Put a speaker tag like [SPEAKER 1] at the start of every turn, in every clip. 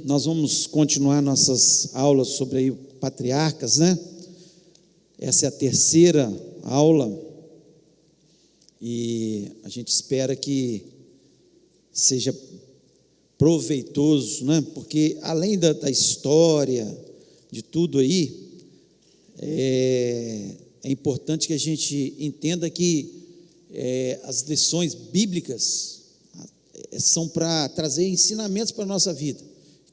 [SPEAKER 1] nós vamos continuar nossas aulas sobre aí patriarcas, né? Essa é a terceira aula e a gente espera que seja proveitoso, né? Porque além da história, de tudo aí, é importante que a gente entenda que as lições bíblicas são para trazer ensinamentos para a nossa vida.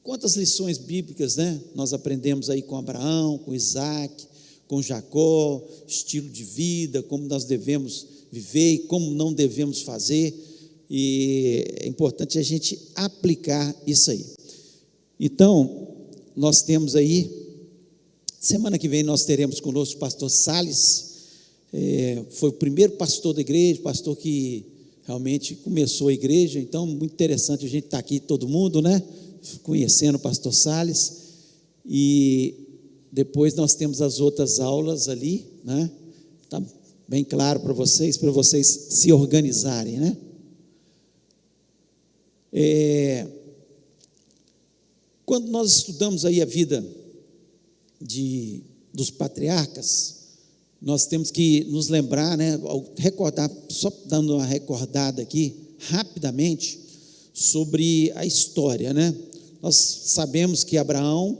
[SPEAKER 1] Quantas lições bíblicas, né, nós aprendemos aí com Abraão, com Isaac, com Jacó, estilo de vida, como nós devemos viver e como não devemos fazer, e é importante a gente aplicar isso aí. Então, nós temos aí, semana que vem nós teremos conosco o pastor Salles, foi o primeiro pastor da igreja, pastor que realmente começou a igreja, então muito interessante a gente estar aqui todo mundo, né, conhecendo o pastor Salles, e depois nós temos as outras aulas ali, né, está bem claro para vocês se organizarem, né. Quando nós estudamos aí a vida dos patriarcas, nós temos que nos lembrar, né, recordar, só dando uma recordada aqui, rapidamente, sobre a história, né? Nós sabemos que Abraão,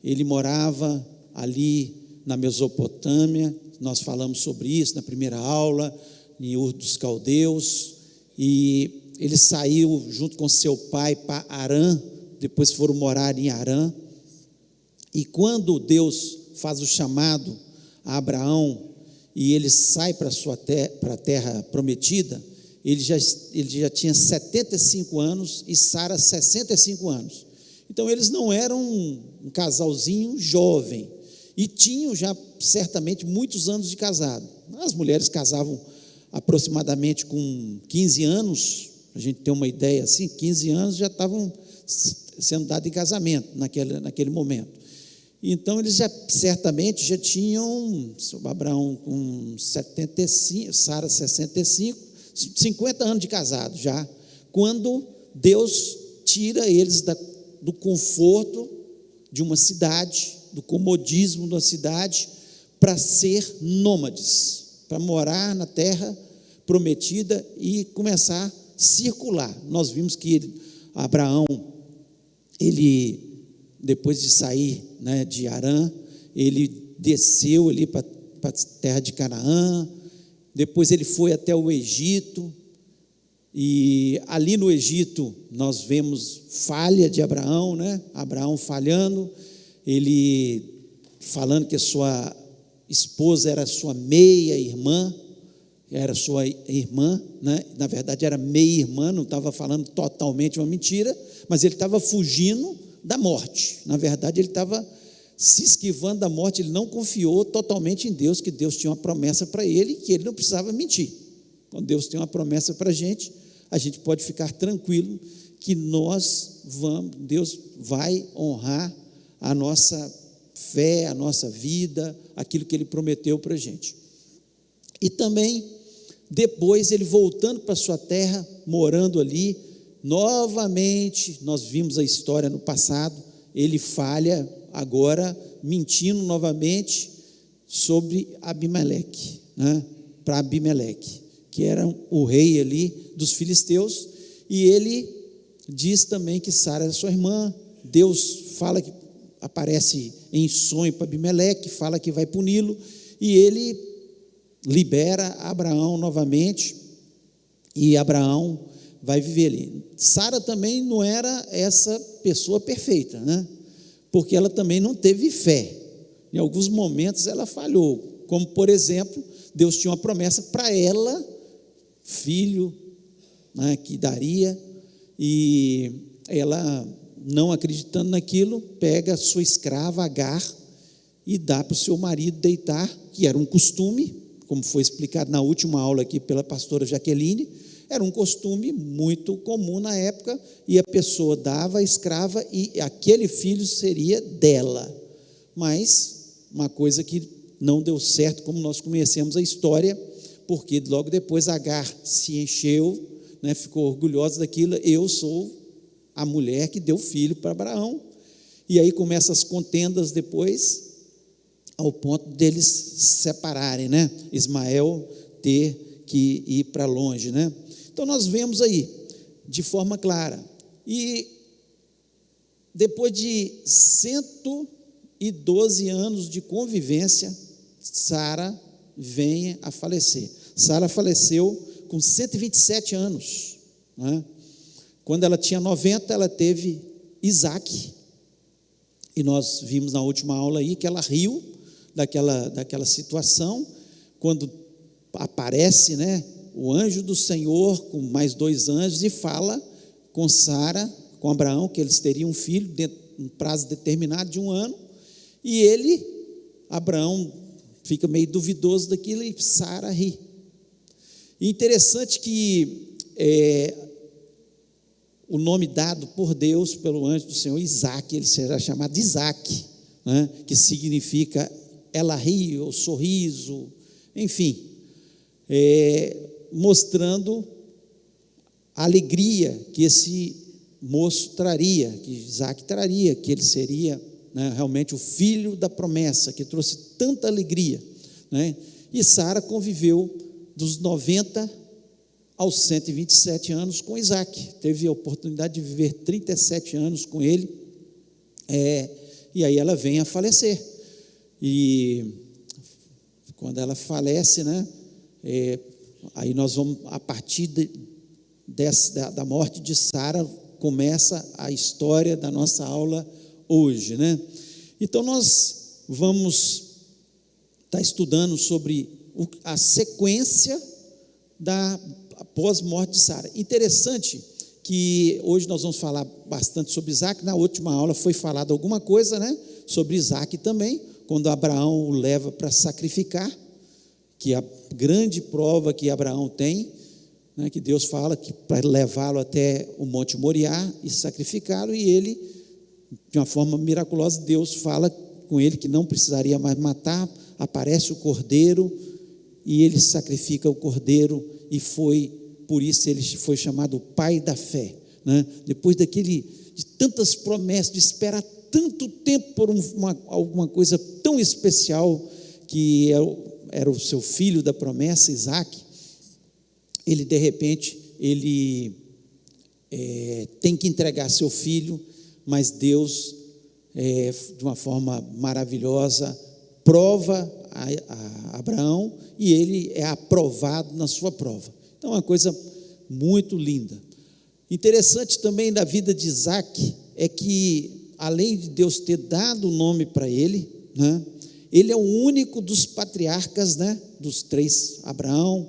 [SPEAKER 1] ele morava ali na Mesopotâmia, nós falamos sobre isso na primeira aula, em Ur dos Caldeus, e ele saiu junto com seu pai para Harã, depois foram morar em Harã, e quando Deus faz o chamado a Abraão, e ele sai para a terra prometida, ele já tinha 75 anos e Sara 65 anos. Então eles não eram um casalzinho jovem, e tinham já certamente muitos anos de casado. As mulheres casavam aproximadamente com 15 anos, a gente tem uma ideia assim, 15 anos já estavam sendo dados em casamento naquele momento. Então, eles certamente já tinham, Abraão com 75, Sara 65, 50 anos de casado já, quando Deus tira eles do conforto de uma cidade, do comodismo da cidade, para ser nômades, para morar na terra prometida e começar a circular. Nós vimos que Abraão, ele, depois de sair, né, de Harã, ele desceu ali para a terra de Canaã, depois ele foi até o Egito, e ali no Egito nós vemos falha de Abraão, né? Abraão falhando, ele falando que a sua esposa era sua meia-irmã, era sua irmã, né? Na verdade era meia-irmã, não estava falando totalmente uma mentira, mas ele estava fugindo da morte. Na verdade ele estava se esquivando da morte, ele não confiou totalmente em Deus, que Deus tinha uma promessa para ele, que ele não precisava mentir. Quando Deus tem uma promessa para a gente pode ficar tranquilo que Deus vai honrar a nossa fé, a nossa vida, aquilo que ele prometeu para a gente. E também, depois ele voltando para a sua terra, morando ali, novamente, nós vimos a história no passado, ele falha agora, mentindo novamente sobre Abimeleque, né? Para Abimeleque, que era o rei ali dos filisteus, e ele diz também que Sara era sua irmã. Deus fala que aparece em sonho para Abimeleque, fala que vai puni-lo, e ele libera Abraão novamente, e Abraão vai viver ali. Sara também não era essa pessoa perfeita, né? Porque ela também não teve fé. Em alguns momentos ela falhou, como por exemplo, Deus tinha uma promessa para ela, filho, né, que daria, e ela, não acreditando naquilo, pega a sua escrava Agar e dá para o seu marido deitar, que era um costume, como foi explicado na última aula aqui pela pastora Jaqueline, era um costume muito comum na época, e a pessoa dava a escrava e aquele filho seria dela. Mas uma coisa que não deu certo, como nós conhecemos a história, porque logo depois Agar se encheu, né, ficou orgulhosa daquilo, eu sou a mulher que deu filho para Abraão. E aí começam as contendas depois, ao ponto deles se separarem, né? Ismael ter que ir para longe, né? Então nós vemos aí, de forma clara. E depois de 112 anos de convivência, Sara vem a falecer. Sara faleceu com 127 anos, né? Quando ela tinha 90, ela teve Isaac, e nós vimos na última aula aí que ela riu daquela situação, quando aparece, né, o anjo do Senhor com mais 2 anjos e fala com Sara, com Abraão, que eles teriam um filho dentro de um prazo determinado de 1 ano, e Abraão fica meio duvidoso daquilo e Sara ri. E interessante que o nome dado por Deus, pelo anjo do Senhor, Isaac, ele será chamado Isaac, né, que significa ela ri, ou sorriso, enfim, mostrando a alegria que esse moço traria, que Isaac traria, que ele seria, né, realmente o filho da promessa, que trouxe tanta alegria, né? E Sara conviveu dos 90 aos 127 anos com Isaac, teve a oportunidade de viver 37 anos com ele, e aí ela vem a falecer, e quando ela falece, né, aí nós vamos, a partir da morte de Sara, começa a história da nossa aula hoje, né? Então nós vamos estar estudando sobre a sequência após a morte de Sara. Interessante que hoje nós vamos falar bastante sobre Isaac. Na última aula foi falado alguma coisa, né, sobre Isaac também, quando Abraão o leva para sacrificar, que é a grande prova que Abraão tem, né, que Deus fala que para levá-lo até o Monte Moriá e sacrificá-lo, e ele, de uma forma miraculosa, Deus fala com ele que não precisaria mais matar, aparece o cordeiro, e ele sacrifica o cordeiro, e por isso ele foi chamado pai da fé, né? Depois de tantas promessas, de esperar tanto tempo por alguma coisa tão especial, que era o seu filho da promessa, Isaac, ele de repente, tem que entregar seu filho, mas Deus, de uma forma maravilhosa, prova a Abraão, e ele é aprovado na sua prova. Então é uma coisa muito linda. Interessante também da vida de Isaac, é que além de Deus ter dado o nome para ele, né, ele é o único dos patriarcas, né, dos 3, Abraão,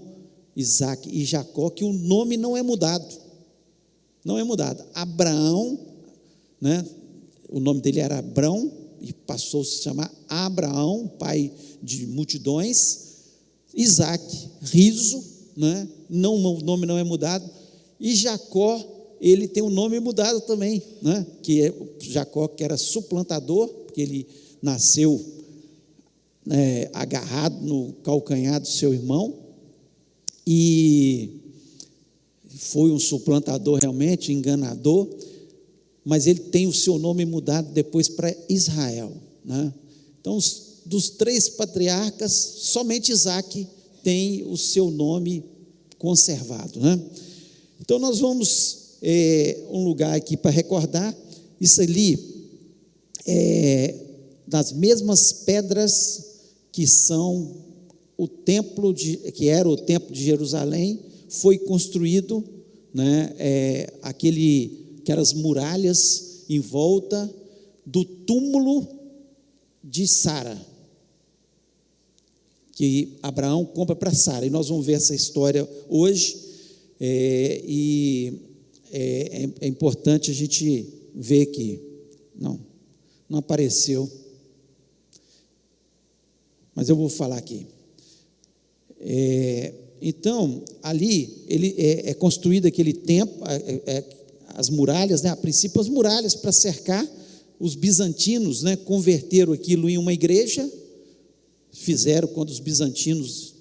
[SPEAKER 1] Isaac e Jacó, que o nome não é mudado. Não é mudado. Abraão, né, o nome dele era Abrão, e passou a se chamar Abraão, pai de multidões. Isaac, riso, né, o nome não é mudado. E Jacó, ele tem um nome mudado também, né, que é Jacó, que era suplantador, porque ele nasceu agarrado no calcanhar do seu irmão, e foi um suplantador realmente, enganador, mas ele tem o seu nome mudado depois para Israel, né? Então, dos 3 patriarcas, somente Isaac tem o seu nome conservado, né? Então nós vamos um lugar aqui para recordar, isso ali das mesmas pedras que são que era o templo de Jerusalém, foi construído, né, aquelas muralhas em volta do túmulo de Sara, que Abraão compra para Sara, e nós vamos ver essa história hoje, e é importante a gente ver que não apareceu, mas eu vou falar aqui. Então, ali é construído aquele templo, as muralhas, né? A princípio as muralhas para cercar. Os bizantinos, né, converteram aquilo em uma igreja, fizeram quando os bizantinos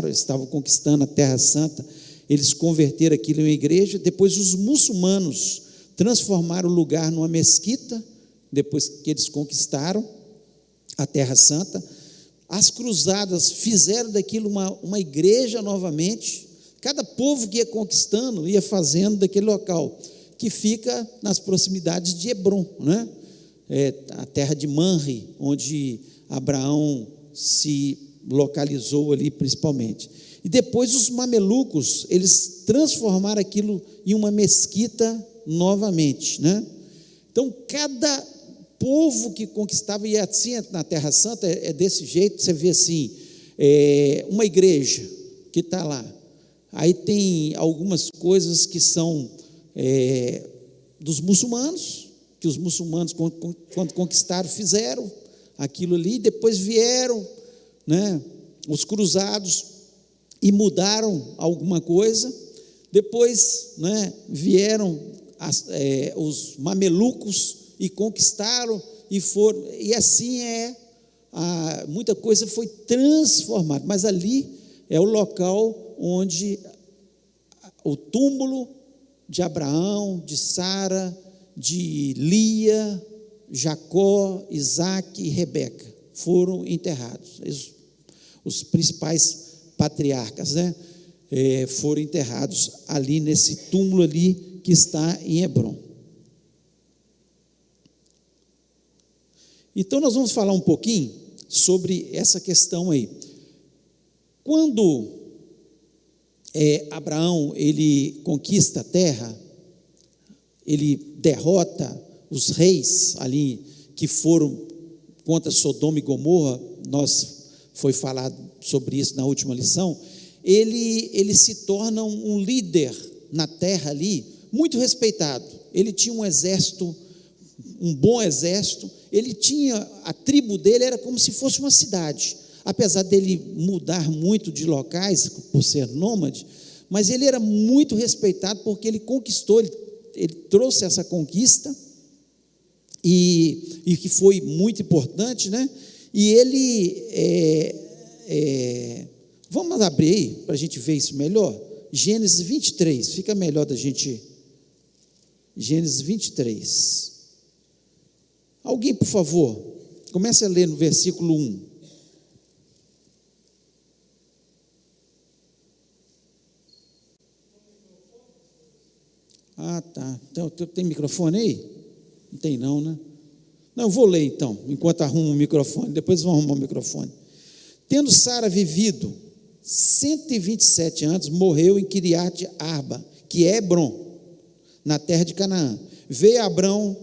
[SPEAKER 1] estavam conquistando a Terra Santa, eles converteram aquilo em uma igreja. Depois os muçulmanos transformaram o lugar numa mesquita, depois que eles conquistaram a Terra Santa. As cruzadas fizeram daquilo uma igreja novamente. Cada povo que ia conquistando, ia fazendo daquele local, que fica nas proximidades de Hebrom, né? A terra de Manre, onde Abraão se localizou ali principalmente. E depois os mamelucos, eles transformaram aquilo em uma mesquita novamente, né? Então, cada povo que conquistava, e assim na Terra Santa, é desse jeito. Você vê assim, uma igreja que está lá, aí tem algumas coisas que são dos muçulmanos, que os muçulmanos, quando conquistaram, fizeram aquilo ali. Depois vieram, né, os cruzados e mudaram alguma coisa. Depois, né, vieram os mamelucos e conquistaram e foram, e assim muita coisa foi transformada. Mas ali é o local onde o túmulo de Abraão, de Sara, de Lia, Jacó, Isaac e Rebeca foram enterrados. Os principais patriarcas, né, foram enterrados ali nesse túmulo ali que está em Hebrom. Então nós vamos falar um pouquinho sobre essa questão aí. Quando Abraão ele conquista a terra, ele derrota os reis ali que foram contra Sodoma e Gomorra. Foi falado sobre isso na última lição. Ele se torna um líder na terra ali, muito respeitado. Ele tinha um exército, um bom exército. Ele tinha, a tribo dele era como se fosse uma cidade, apesar dele mudar muito de locais por ser nômade, mas ele era muito respeitado porque ele conquistou, ele trouxe essa conquista, e que foi muito importante, né? E ele, vamos abrir aí, para a gente ver isso melhor, Gênesis 23, fica melhor da gente, Gênesis 23, alguém por favor, comece a ler no versículo 1, tá, então, tem microfone aí? Não tem não, né? Não, eu vou ler então, enquanto arrumo o microfone, depois vão arrumar o microfone. Tendo Sara vivido 127 anos, morreu em Quiriate Arba, que é Hebrom, na terra de Canaã. Veio Abrão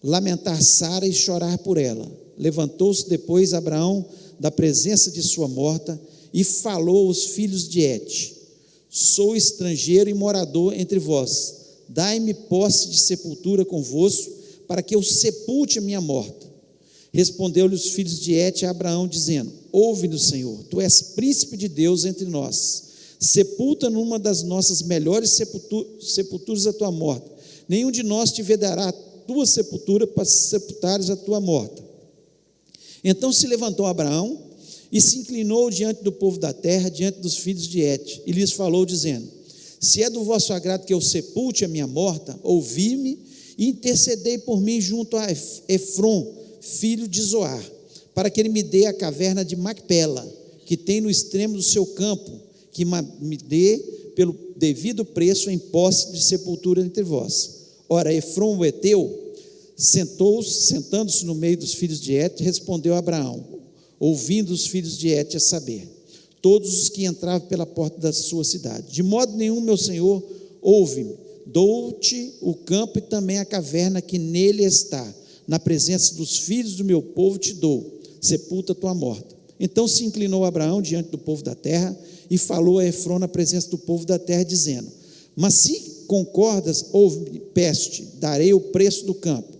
[SPEAKER 1] lamentar Sara e chorar por ela. Levantou-se depois Abraão da presença de sua morta e falou aos filhos de Et: sou estrangeiro e morador entre vós, dai-me posse de sepultura convosco, para que eu sepulte a minha morta. Respondeu-lhe os filhos de Et a Abraão, dizendo: ouve-nos, Senhor, tu és príncipe de Deus entre nós, sepulta numa das nossas melhores sepulturas a tua morta, nenhum de nós te vedará a tua sepultura para sepultares a tua morta. Então se levantou Abraão e se inclinou diante do povo da terra, diante dos filhos de Et, e lhes falou, dizendo: se é do vosso agrado que eu sepulte a minha morta, ouvi-me e intercedei por mim junto a Efrom, filho de Zoar, para que ele me dê a caverna de Macpela, que tem no extremo do seu campo, que me dê pelo devido preço em posse de sepultura entre vós. Ora, Efrom o Eteu, sentando-se no meio dos filhos de Et, respondeu a Abraão, ouvindo os filhos de Et a saber, todos os que entravam pela porta da sua cidade: de modo nenhum, meu senhor, ouve-me, dou-te o campo e também a caverna que nele está, na presença dos filhos do meu povo te dou, sepulta a tua morta. Então se inclinou Abraão diante do povo da terra e falou a Efrom na presença do povo da terra, dizendo: mas se concordas, ouve-me, peste, darei o preço do campo,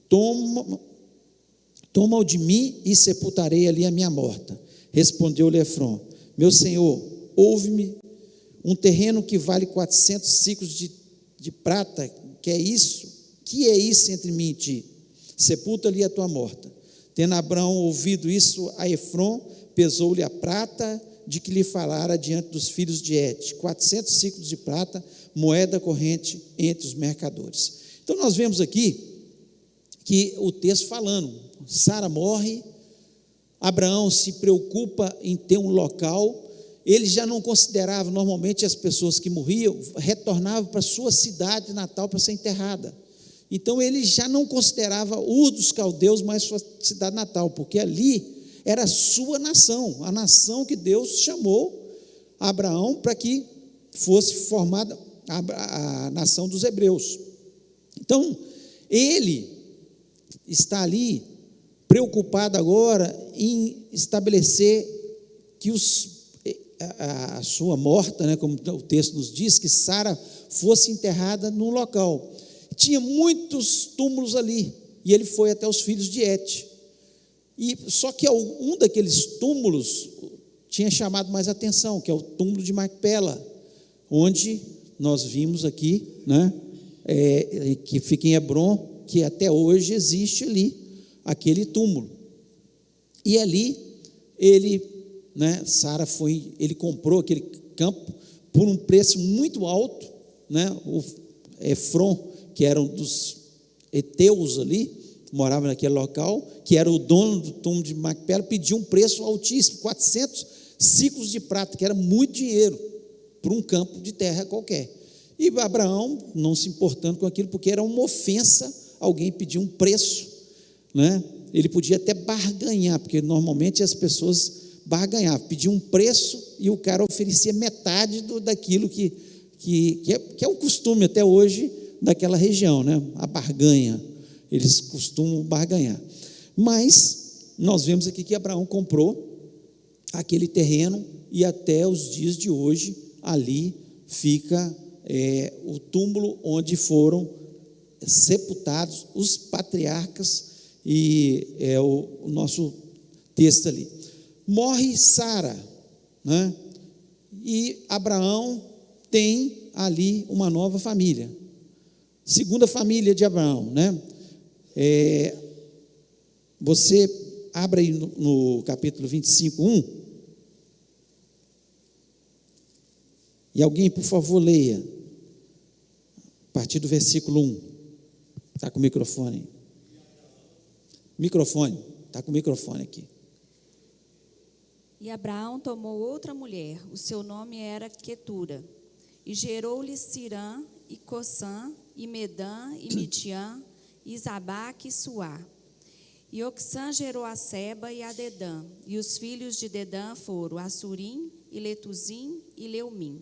[SPEAKER 1] toma-o de mim e sepultarei ali a minha morta. Respondeu-lhe Efrom: meu senhor, ouve-me, um terreno que vale 400 ciclos de prata, que é isso entre mim e ti? Sepulta ali a tua morta. Tendo Abraão ouvido isso a Efrom, pesou-lhe a prata de que lhe falara diante dos filhos de Et, 400 ciclos de prata, moeda corrente entre os mercadores. Então nós vemos aqui que o texto falando, Sara morre, Abraão se preocupa em ter um local. Ele já não considerava, normalmente as pessoas que morriam retornavam para sua cidade natal para ser enterrada. Então ele já não considerava Ur dos Caldeus mais sua cidade natal, porque ali era a sua nação, a nação que Deus chamou Abraão para que fosse formada a nação dos hebreus. Então ele está ali preocupado agora em estabelecer que a sua morta, né, como o texto nos diz, que Sara fosse enterrada num local. Tinha muitos túmulos ali, e ele foi até os filhos de Et. Só que um daqueles túmulos tinha chamado mais atenção, que é o túmulo de Macpela, onde nós vimos aqui, né, que fica em Hebron, que até hoje existe ali aquele túmulo. E ali Sara ele comprou aquele campo por um preço muito alto, né? O Efron, que era um dos heteus ali, morava naquele local, que era o dono do túmulo de Macpela, pediu um preço altíssimo, 400 ciclos de prata, que era muito dinheiro por um campo de terra qualquer. E Abraão, não se importando com aquilo, porque era uma ofensa alguém pedir um preço, né? Ele podia até barganhar, porque normalmente as pessoas barganhavam, pediam um preço e o cara oferecia metade daquilo que é o costume até hoje daquela região, né? A barganha, eles costumam barganhar. Mas nós vemos aqui que Abraão comprou aquele terreno e até os dias de hoje ali fica o túmulo onde foram sepultados os patriarcas, e é o nosso texto ali. Morre Sara, né? E Abraão tem ali uma nova família, segunda família de Abraão, né? Você abre aí no capítulo 25, 1, e alguém, por favor, leia a partir do versículo 1. Está com o microfone? Está com o microfone aqui.
[SPEAKER 2] E Abraão tomou outra mulher, o seu nome era Quetura, e gerou-lhe Cirã, e Cossã, e Medã, e Midian, e Zabaque, e Suá. E Oxã gerou a Seba e a Dedã, e os filhos de Dedã foram Assurim, e Letuzim, e Leumim.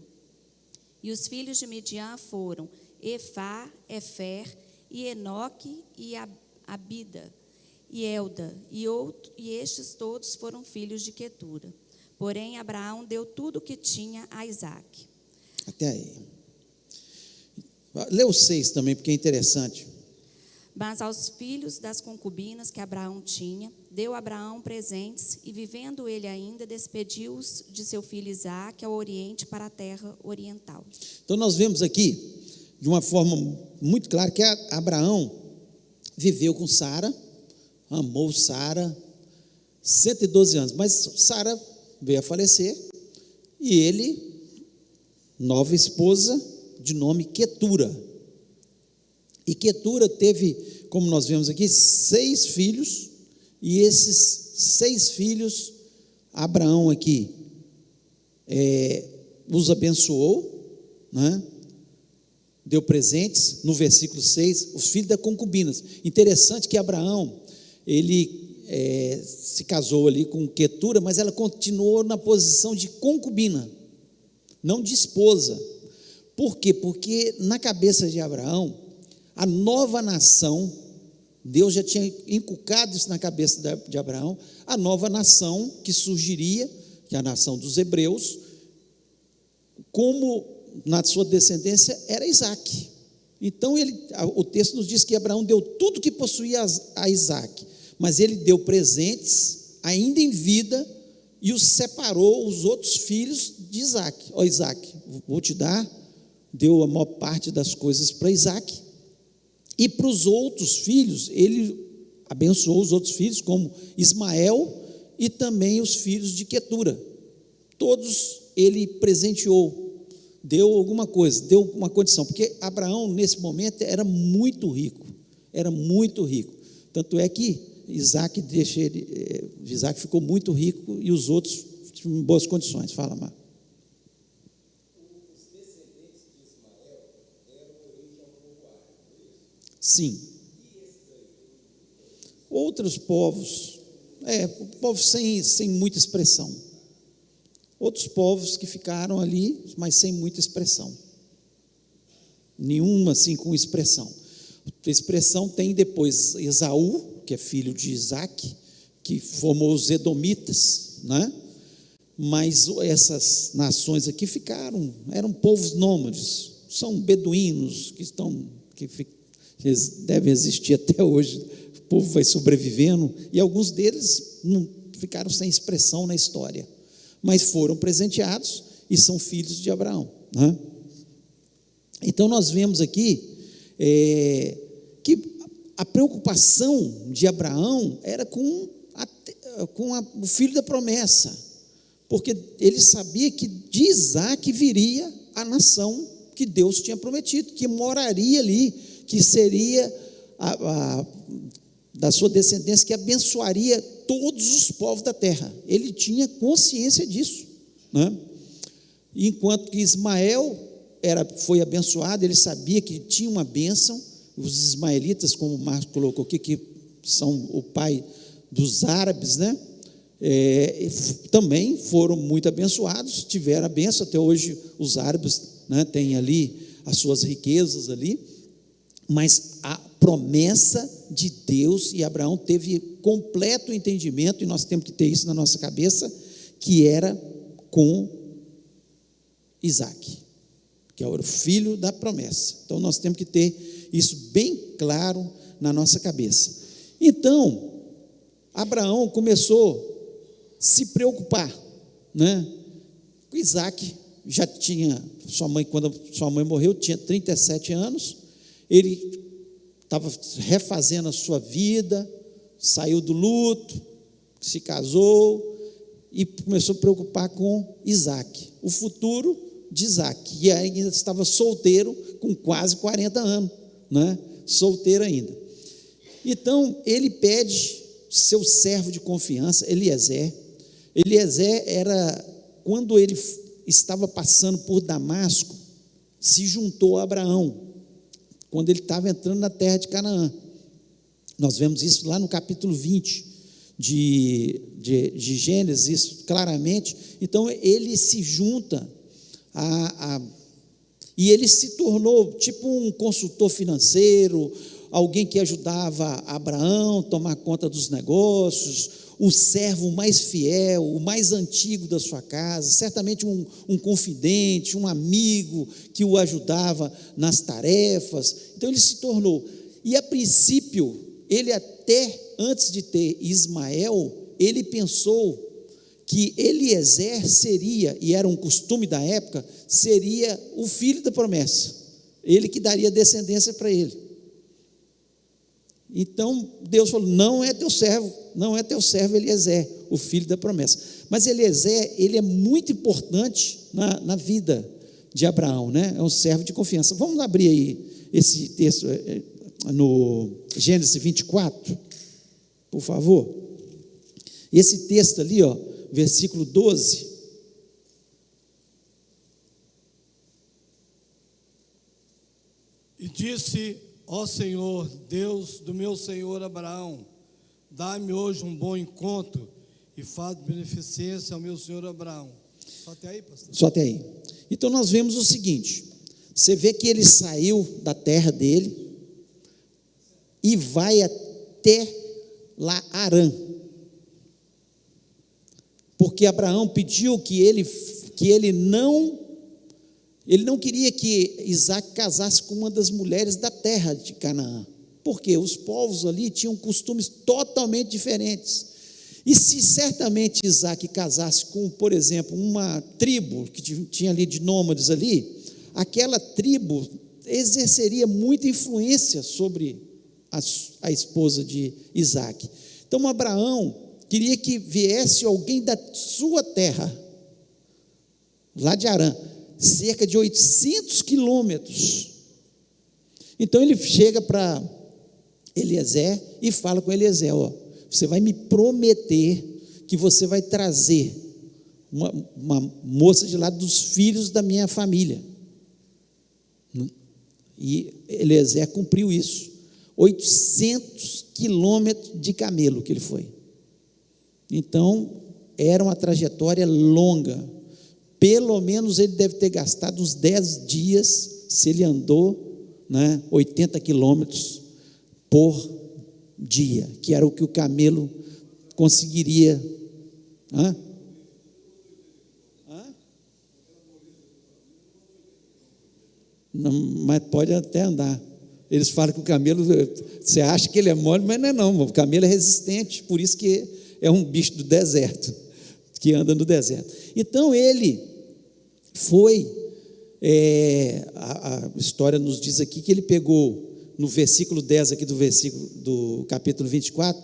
[SPEAKER 2] E os filhos de Midian foram Efá, Efer, e Enoque, e Abida, e Elda, e estes todos foram filhos de Quetura. Porém, Abraão deu tudo o que tinha a Isaque.
[SPEAKER 1] Até aí. Lê o 6 também, porque é interessante.
[SPEAKER 2] Mas aos filhos das concubinas que Abraão tinha, deu Abraão presentes, e vivendo ele ainda, despediu-os de seu filho Isaque ao oriente, para a terra oriental.
[SPEAKER 1] Então nós vemos aqui, de uma forma muito clara, que Abraão viveu com Sara, amou Sara, 112 anos, mas Sara veio a falecer, e ele, nova esposa, de nome Quetura. E Quetura teve, como nós vemos aqui, 6 filhos, e esses 6 filhos, Abraão aqui os abençoou, né? Deu presentes, no versículo 6, os filhos da concubinas. Interessante que Abraão, ele se casou ali com Quetura, mas ela continuou na posição de concubina, não de esposa. Por quê? Porque na cabeça de Abraão, a nova nação, Deus já tinha inculcado isso na cabeça de Abraão, a nova nação que surgiria, que é a nação dos hebreus, como na sua descendência era Isaque. Então o texto nos diz que Abraão deu tudo que possuía a Isaque, mas ele deu presentes ainda em vida e os separou, os outros filhos de Isaque. Ó Isaque, vou te dar, deu a maior parte das coisas para Isaque. E para os outros filhos, ele abençoou os outros filhos, como Ismael e também os filhos de Quetura. todos ele presenteou, deu alguma coisa, deu uma condição, porque Abraão nesse momento era muito rico, tanto é que Isaac ficou muito rico e os outros em boas condições. Fala, Marco. Sim. Outros povos, povos sem muita expressão. Outros povos que ficaram ali, mas sem muita expressão. Nenhuma assim com expressão. A expressão tem depois Esaú, que é filho de Isaac, que formou os Edomitas, né? Mas essas nações aqui eram povos nômades, são beduínos que devem existir até hoje. O povo vai sobrevivendo e alguns deles não ficaram sem expressão na história, mas foram presenteados e são filhos de Abraão, né? Então nós vemos aqui que a preocupação de Abraão era com o filho da promessa, porque ele sabia que de Isaac viria a nação que Deus tinha prometido, que moraria ali, que seria da sua descendência, que abençoaria todos os povos da terra. Ele tinha consciência disso, né? Enquanto que Ismael foi abençoado, ele sabia que tinha uma bênção. Os ismaelitas, como o Marcos colocou aqui, que são o pai dos árabes, né? Também foram muito abençoados, tiveram a bênção. Até hoje os árabes, né, têm ali as suas riquezas ali, mas a promessa de Deus, e Abraão teve completo entendimento, e nós temos que ter isso na nossa cabeça, que era com Isaac, que era o filho da promessa. Então nós temos que ter isso bem claro na nossa cabeça. Então Abraão começou a se preocupar, né? Isaac já tinha, quando sua mãe morreu, tinha 37 anos, ele estava refazendo a sua vida, saiu do luto, se casou e começou a preocupar com Isaac, o futuro de Isaac, e ainda estava solteiro com quase 40 anos, né? Solteiro ainda. Então ele pede seu servo de confiança, Eliezer. Era, quando ele estava passando por Damasco, se juntou a Abraão, quando ele estava entrando na terra de Canaã. Nós vemos isso lá no capítulo 20 de Gênesis, isso claramente. Então ele se junta e ele se tornou tipo um consultor financeiro, alguém que ajudava Abraão a tomar conta dos negócios, o servo mais fiel, o mais antigo da sua casa, certamente um confidente, um amigo que o ajudava nas tarefas. Então ele se tornou, e a princípio, ele até antes de ter Ismael, ele pensou que Eliezer seria, e era um costume da época, seria o filho da promessa, ele que daria descendência para ele. Então Deus falou: não é teu servo Eliezer, o filho da promessa. Mas Eliezer, ele é muito importante na vida de Abraão, né? É um servo de confiança. Vamos abrir aí esse texto no Gênesis 24, por favor. Esse texto ali, versículo 12.
[SPEAKER 3] E disse: ó Senhor, Deus do meu senhor Abraão, dá-me hoje um bom encontro e faz beneficência ao meu senhor Abraão. Só até aí, pastor?
[SPEAKER 1] Só até aí. Então nós vemos o seguinte: você vê que ele saiu da terra dele e vai até lá Harã, porque Abraão pediu que ele não queria que Isaac casasse com uma das mulheres da terra de Canaã, porque os povos ali tinham costumes totalmente diferentes. E se certamente Isaac casasse com, por exemplo, uma tribo que tinha ali de nômades ali, aquela tribo exerceria muita influência sobre a esposa de Isaac. Então Abraão queria que viesse alguém da sua terra lá de Harã, cerca de 800 quilômetros. Então ele chega para Eliezer e fala com Eliezer: ó, você vai me prometer que você vai trazer uma moça de lá dos filhos da minha família. E Eliezer cumpriu isso. 800 quilômetros de camelo que ele foi. Então, era uma trajetória longa. Pelo menos ele deve ter gastado uns 10 dias, se ele andou, 80 quilômetros por dia, que era o que o camelo conseguiria. Não, mas pode até andar. Eles falam que o camelo, você acha que ele é mole, mas não é não, o camelo é resistente, por isso que é um bicho do deserto, que anda no deserto. Então ele foi, a história nos diz aqui que ele pegou, no versículo 10 aqui do capítulo 24,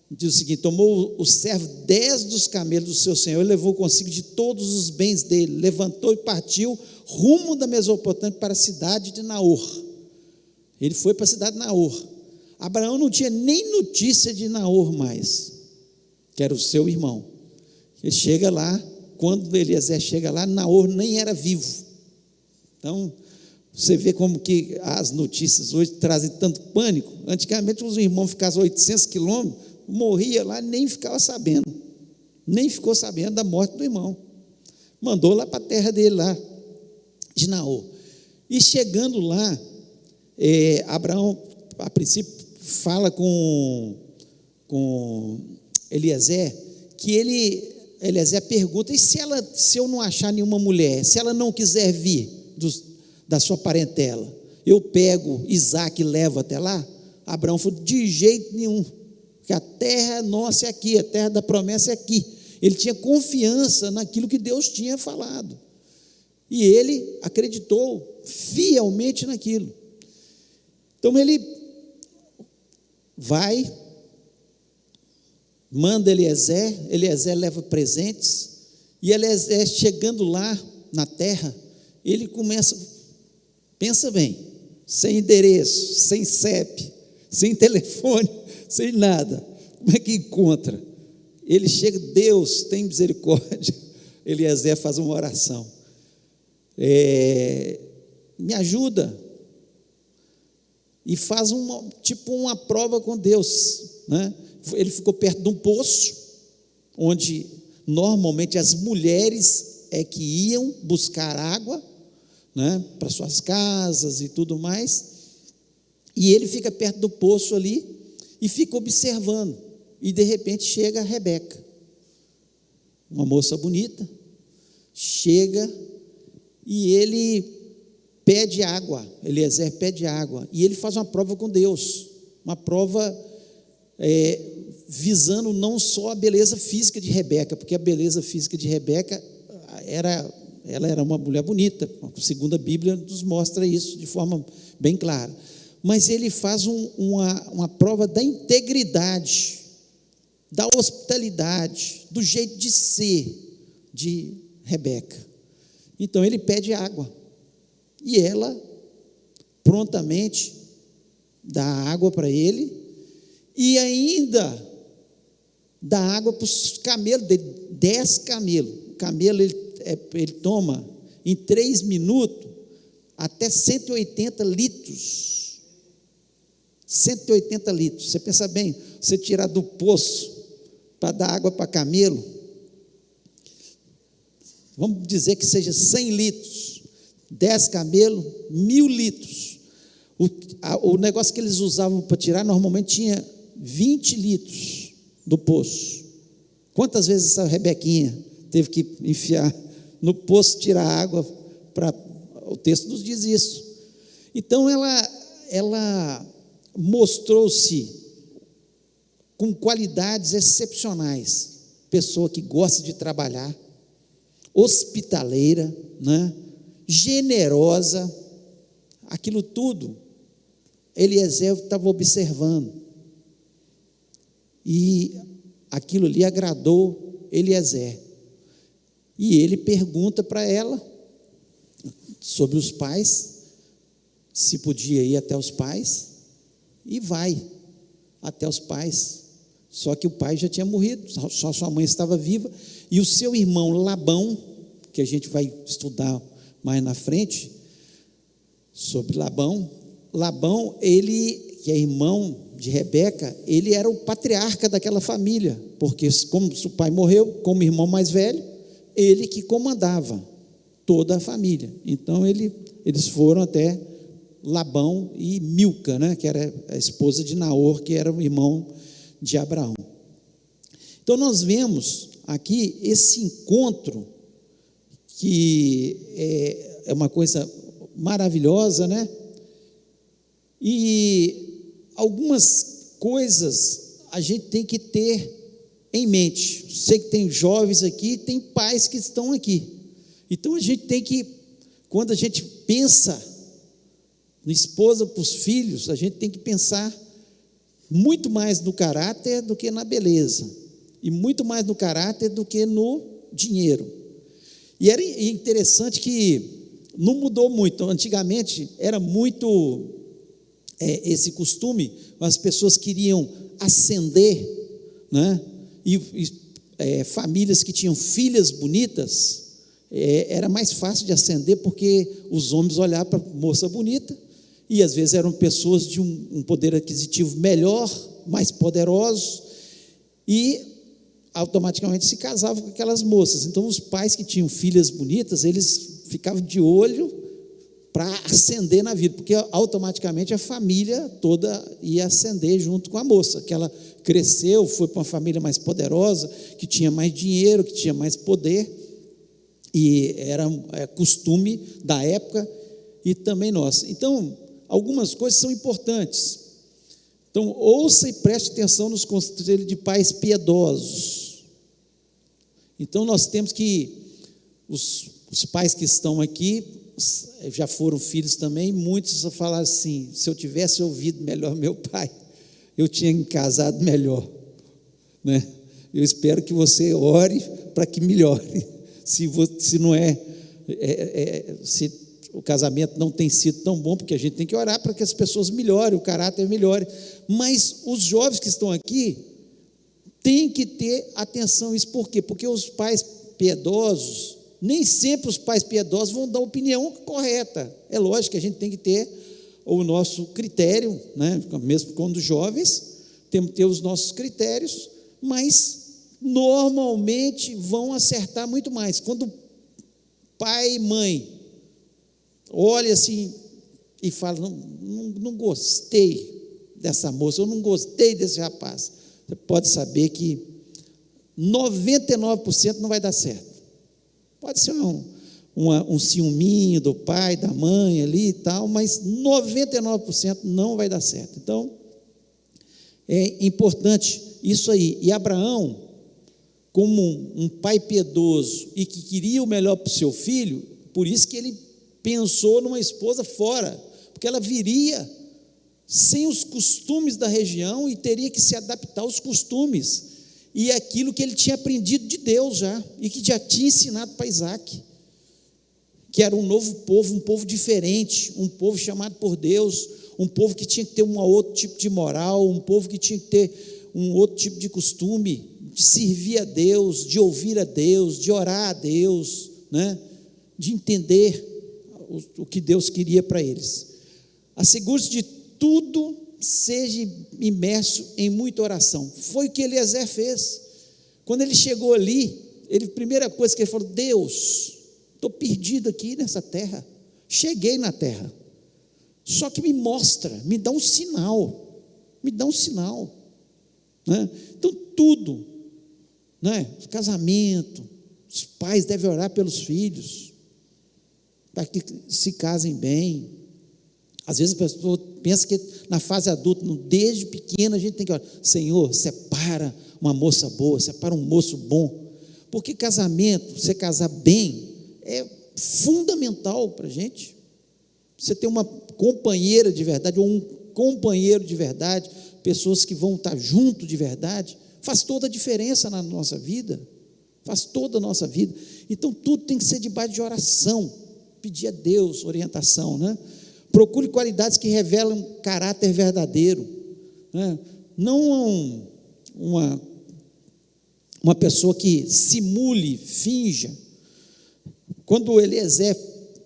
[SPEAKER 1] diz o seguinte: tomou o servo 10 dos camelos do seu senhor e levou consigo de todos os bens dele, levantou e partiu rumo da Mesopotâmia para a cidade de Naor. Ele foi para a cidade de Naor. Abraão não tinha nem notícia de Naor mais, que era o seu irmão. Ele chega lá, quando Eliezer chega lá, Naor nem era vivo. Então, você vê como que as notícias hoje trazem tanto pânico. Antigamente, os irmãos ficavam 800 quilômetros, morria lá, nem ficava sabendo, nem ficou sabendo da morte do irmão. Mandou lá para a terra dele, lá de Naor. E chegando lá, Abraão, a princípio, fala com Eliezer, que Eliezer pergunta: e se eu não achar nenhuma mulher, se ela não quiser vir da sua parentela, eu pego Isaque e levo até lá? Abraão falou: de jeito nenhum, porque a terra nossa é aqui, a terra da promessa é aqui. Ele tinha confiança naquilo que Deus tinha falado, e ele acreditou fielmente naquilo. Então ele vai, manda Eliezer leva presentes, e Eliezer, chegando lá na terra, ele começa, pensa bem, sem endereço, sem CEP, sem telefone, sem nada, como é que encontra? Ele chega: Deus tem misericórdia. Eliezer faz uma oração: me ajuda, e faz uma prova com Deus, né? Ele ficou perto de um poço, onde normalmente as mulheres que iam buscar água, né, para suas casas e tudo mais, e ele fica perto do poço ali, e fica observando, e de repente chega a Rebeca, uma moça bonita, chega, e ele pede água, Eliezer pede água, e ele faz uma prova com Deus, uma prova visando não só a beleza física de Rebeca, porque a beleza física de Rebeca ela era uma mulher bonita, segundo a Bíblia nos mostra isso de forma bem clara, mas ele faz uma prova da integridade, da hospitalidade, do jeito de ser de Rebeca. Então ele pede água, e ela prontamente dá água para ele, e ainda dá água para os camelos dele, 10 camelos. O camelo ele toma em 3 minutos até 180 litros. 180 litros. Você pensa bem, você tirar do poço para dar água para camelo, vamos dizer que seja 100 litros, 10 camelos, 1000 litros. O negócio que eles usavam para tirar normalmente tinha 20 litros do poço. Quantas vezes essa Rebequinha teve que enfiar no poço, tirar água? O texto nos diz isso. Então ela mostrou-se com qualidades excepcionais, pessoa que gosta de trabalhar, hospitaleira, né? Generosa, aquilo tudo Eliezer estava observando, e aquilo ali agradou Eliezer. E ele pergunta para ela sobre os pais, se podia ir até os pais, e vai até os pais. Só que o pai já tinha morrido, só sua mãe estava viva, e o seu irmão Labão, que a gente vai estudar mais na frente, sobre Labão, ele, que é irmão de Rebeca, ele era o patriarca daquela família, porque como o pai morreu, como irmão mais velho, ele que comandava toda a família. Então eles foram até Labão e Milca, né, que era a esposa de Naor, que era o irmão de Abraão. Então nós vemos aqui esse encontro, que é uma coisa maravilhosa, né? E algumas coisas a gente tem que ter em mente. Sei que tem jovens aqui, tem pais que estão aqui. Então a gente tem que, quando a gente pensa na esposa para os filhos, a gente tem que pensar muito mais no caráter do que na beleza, e muito mais no caráter do que no dinheiro. E era interessante que não mudou muito. Antigamente era muito esse costume, as pessoas queriam ascender, né? E famílias que tinham filhas bonitas, era mais fácil de ascender, porque os homens olhavam para a moça bonita, e às vezes eram pessoas de um poder aquisitivo melhor, mais poderosos, e automaticamente se casavam com aquelas moças. Então os pais que tinham filhas bonitas, eles ficavam de olho para ascender na vida, porque automaticamente a família toda ia ascender junto com a moça, que ela cresceu, foi para uma família mais poderosa, que tinha mais dinheiro, que tinha mais poder, e era costume da época, e também nossa. Então, algumas coisas são importantes. Então, ouça e preste atenção nos conselhos de pais piedosos. Então, nós temos que, os pais que estão aqui, já foram filhos também, muitos falaram assim: se eu tivesse ouvido melhor meu pai, eu tinha me casado melhor, né? Eu espero que você ore para que melhore, se não se o casamento não tem sido tão bom, porque a gente tem que orar para que as pessoas melhorem, o caráter melhore, mas os jovens que estão aqui têm que ter atenção. Isso por quê? Porque os pais piedosos, nem sempre os pais piedosos vão dar a opinião correta. É lógico que a gente tem que ter o nosso critério, né? Mesmo quando jovens, temos que ter os nossos critérios, mas normalmente vão acertar muito mais. Quando pai e mãe olha assim e fala: não gostei dessa moça, eu não gostei desse rapaz, você pode saber que 99% não vai dar certo. Pode ser um ciúminho do pai, da mãe ali e tal, mas 99% não vai dar certo. Então, é importante isso aí. E Abraão, como um pai piedoso e que queria o melhor para o seu filho, por isso que ele pensou numa esposa fora, porque ela viria sem os costumes da região e teria que se adaptar aos costumes e aquilo que ele tinha aprendido de Deus já, e que já tinha ensinado para Isaac, que era um novo povo, um povo diferente, um povo chamado por Deus, um povo que tinha que ter um outro tipo de moral, um povo que tinha que ter um outro tipo de costume, de servir a Deus, de ouvir a Deus, de orar a Deus, né? De entender o que Deus queria para eles. Assegure-se de tudo, seja imerso em muita oração. Foi o que Eliezer fez. Quando ele chegou ali, a primeira coisa que ele falou: Deus, estou perdido aqui nessa terra, cheguei na terra, só que me mostra, me dá um sinal, né? Então tudo, né? Casamento, os pais devem orar pelos filhos, para que se casem bem. Às vezes a pessoa pensa que na fase adulta, desde pequena, a gente tem que orar: Senhor, separa uma moça boa, separa um moço bom, porque casamento, você casar bem, é fundamental para a gente. Você ter uma companheira de verdade, ou um companheiro de verdade, pessoas que vão estar junto de verdade, faz toda a diferença na nossa vida, faz toda a nossa vida. Então tudo tem que ser debaixo de oração, pedir a Deus orientação, né? Procure qualidades que revelam caráter verdadeiro, né? Não uma pessoa que simule, finja. Quando Eliezer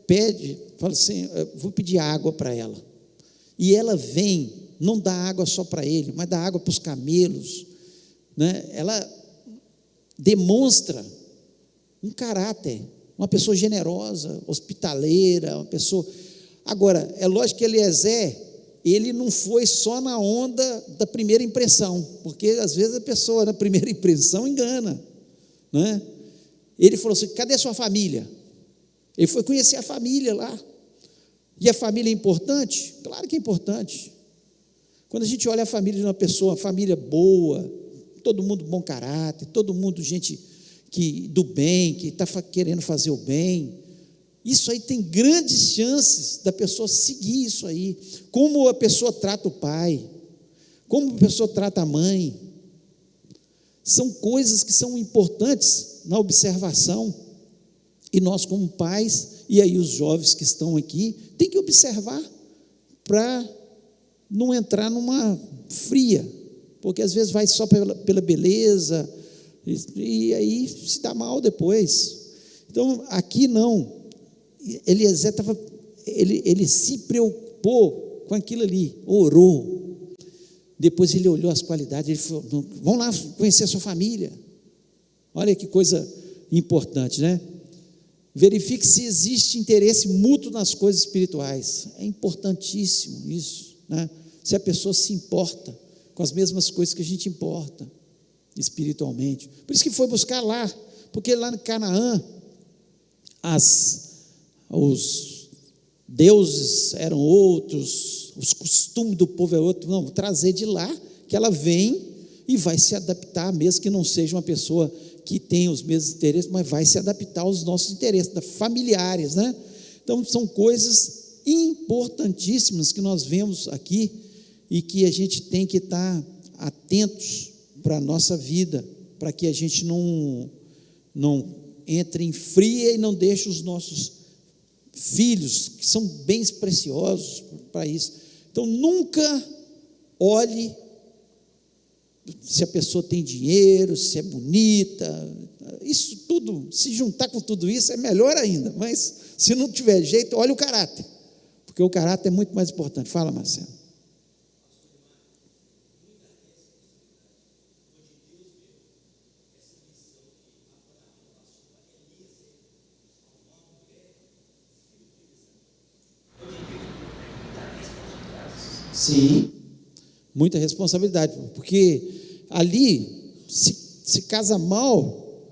[SPEAKER 1] pede, fala assim, vou pedir água para ela, e ela vem, não dá água só para ele, mas dá água para os camelos, né? Ela demonstra um caráter, uma pessoa generosa, hospitaleira, uma pessoa. Agora, é lógico que Eliezer, ele não foi só na onda da primeira impressão, porque às vezes a pessoa na primeira impressão engana, né? Ele falou assim, cadê sua família? Ele foi conhecer a família lá, e a família é importante? Claro que é importante. Quando a gente olha a família de uma pessoa, uma família boa, todo mundo bom caráter, todo mundo gente do bem, que está querendo fazer o bem, isso aí tem grandes chances da pessoa seguir isso aí. Como a pessoa trata o pai, como a pessoa trata a mãe, são coisas que são importantes na observação, e nós como pais, e aí os jovens que estão aqui, tem que observar, para não entrar numa fria, porque às vezes vai só pela beleza, e aí se dá mal depois. Então aqui não, Eliezer ele se preocupou com aquilo ali, orou, depois ele olhou as qualidades, ele falou, vamos lá conhecer a sua família, olha que coisa importante, né? Verifique se existe interesse mútuo nas coisas espirituais, é importantíssimo isso, né? Se a pessoa se importa com as mesmas coisas que a gente importa espiritualmente, por isso que foi buscar lá, porque lá em Canaã, os deuses eram outros, os costumes do povo é outro, não, vou trazer de lá, que ela vem e vai se adaptar, mesmo que não seja uma pessoa que tem os mesmos interesses, mas vai se adaptar aos nossos interesses, familiares, né? Então são coisas importantíssimas que nós vemos aqui, e que a gente tem que estar atentos para a nossa vida, para que a gente não entre em fria e não deixe os nossos filhos, que são bens preciosos para isso. Então nunca olhe se a pessoa tem dinheiro, se é bonita, isso tudo, se juntar com tudo isso é melhor ainda, mas se não tiver jeito, olhe o caráter, porque o caráter é muito mais importante. Fala, Marcelo. Sim, muita responsabilidade, porque ali, se casa mal,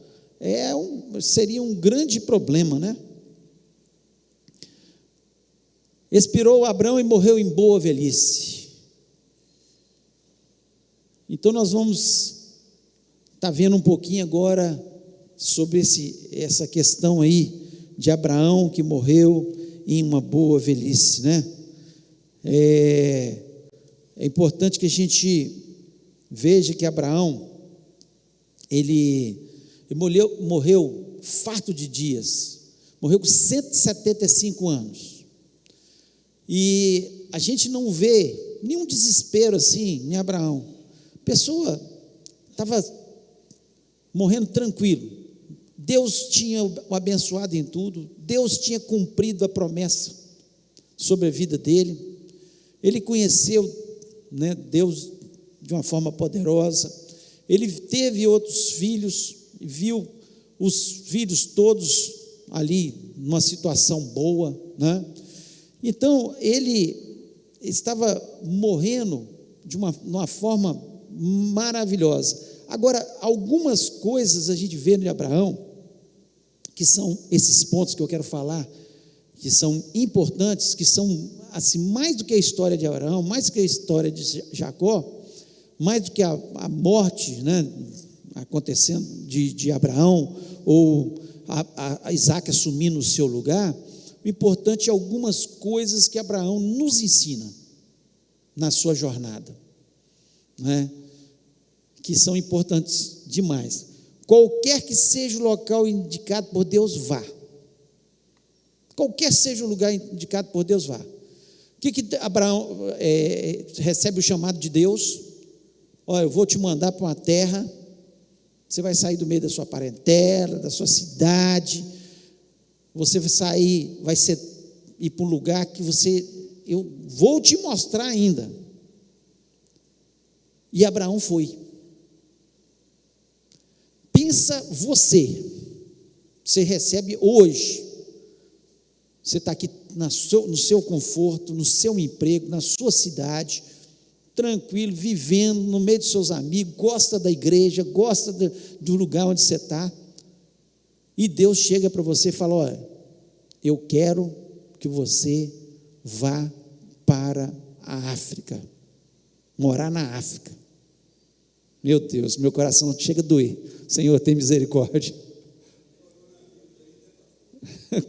[SPEAKER 1] seria um grande problema, né? Expirou Abrão e morreu em boa velhice. Então nós vamos estar vendo um pouquinho agora sobre essa questão aí de Abraão que morreu em uma boa velhice, né? É importante que a gente veja que Abraão, ele morreu farto de dias, morreu com 175 anos, e a gente não vê nenhum desespero assim em Abraão. A pessoa estava morrendo tranquilo, Deus tinha o abençoado em tudo, Deus tinha cumprido a promessa sobre a vida dele, ele conheceu, né, Deus de uma forma poderosa, ele teve outros filhos, viu os filhos todos ali numa situação boa, né? Então ele estava morrendo de uma forma maravilhosa. Agora, algumas coisas a gente vê de Abraão, que são esses pontos que eu quero falar, que são importantes, que são assim, mais do que a história de Abraão, mais do que a história de Jacó, mais do que a morte, né, acontecendo de Abraão, ou a Isaac assumindo o seu lugar, o importante é algumas coisas que Abraão nos ensina na sua jornada, né, que são importantes demais. Qualquer que seja o local indicado por Deus, vá. Qualquer seja o lugar indicado por Deus, vá. O que Abraão recebe o chamado de Deus? Olha, eu vou te mandar para uma terra, você vai sair do meio da sua parentela, da sua cidade, você vai sair, ir para um lugar que eu vou te mostrar ainda. E Abraão foi. Pensa você recebe hoje, você está aqui no seu conforto, no seu emprego, na sua cidade, tranquilo, vivendo no meio dos seus amigos, gosta da igreja, gosta do lugar onde você está, e Deus chega para você e fala: olha, eu quero que você vá para a África, morar na África. Meu Deus, meu coração chega a doer. Senhor, tem misericórdia.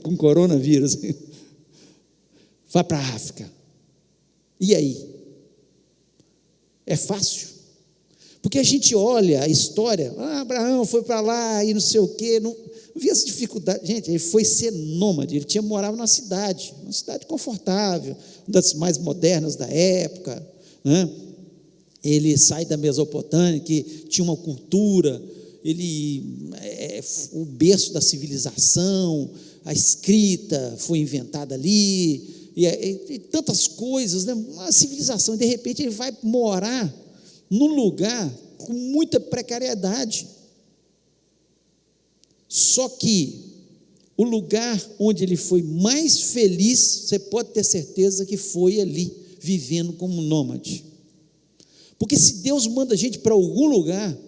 [SPEAKER 1] Com coronavírus. Vá para a África. E aí? É fácil? Porque a gente olha a história, Abraão foi para lá e não sei o quê, não via essa dificuldade. Gente, ele foi ser nômade, ele morava numa cidade confortável, uma das mais modernas da época, né? Ele sai da Mesopotâmia, que tinha uma cultura, o berço da civilização, a escrita foi inventada ali, e tantas coisas, né? Uma civilização, e de repente ele vai morar num lugar com muita precariedade. Só que o lugar onde ele foi mais feliz, você pode ter certeza que foi ali, vivendo como nômade. Porque se Deus manda a gente para algum lugar,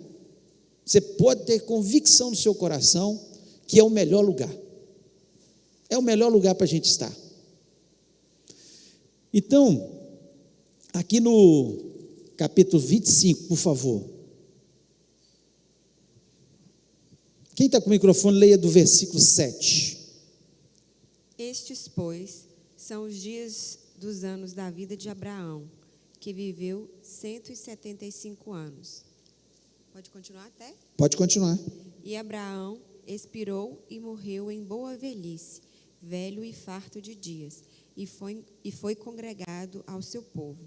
[SPEAKER 1] você pode ter convicção no seu coração que é o melhor lugar. É o melhor lugar para a gente estar. Então, aqui no capítulo 25, por favor. Quem está com o microfone, leia do versículo 7.
[SPEAKER 4] Estes, pois, são os dias dos anos da vida de Abraão, que viveu 175 anos. Pode continuar até?
[SPEAKER 1] Pode continuar.
[SPEAKER 4] E Abraão expirou e morreu em boa velhice, velho e farto de dias, e foi congregado ao seu povo.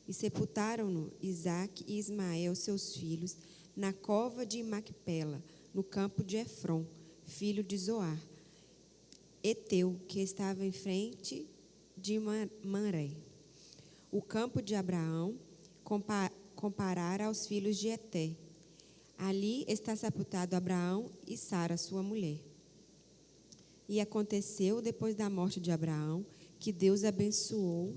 [SPEAKER 4] E sepultaram-no Isaque e Ismael, seus filhos, na cova de Macpela, no campo de Efron, filho de Zoar, Eteu, que estava em frente de Manré. O campo de Abraão comparara aos filhos de Eté. Ali está sepultado Abraão e Sara, sua mulher. E aconteceu, depois da morte de Abraão, que Deus abençoou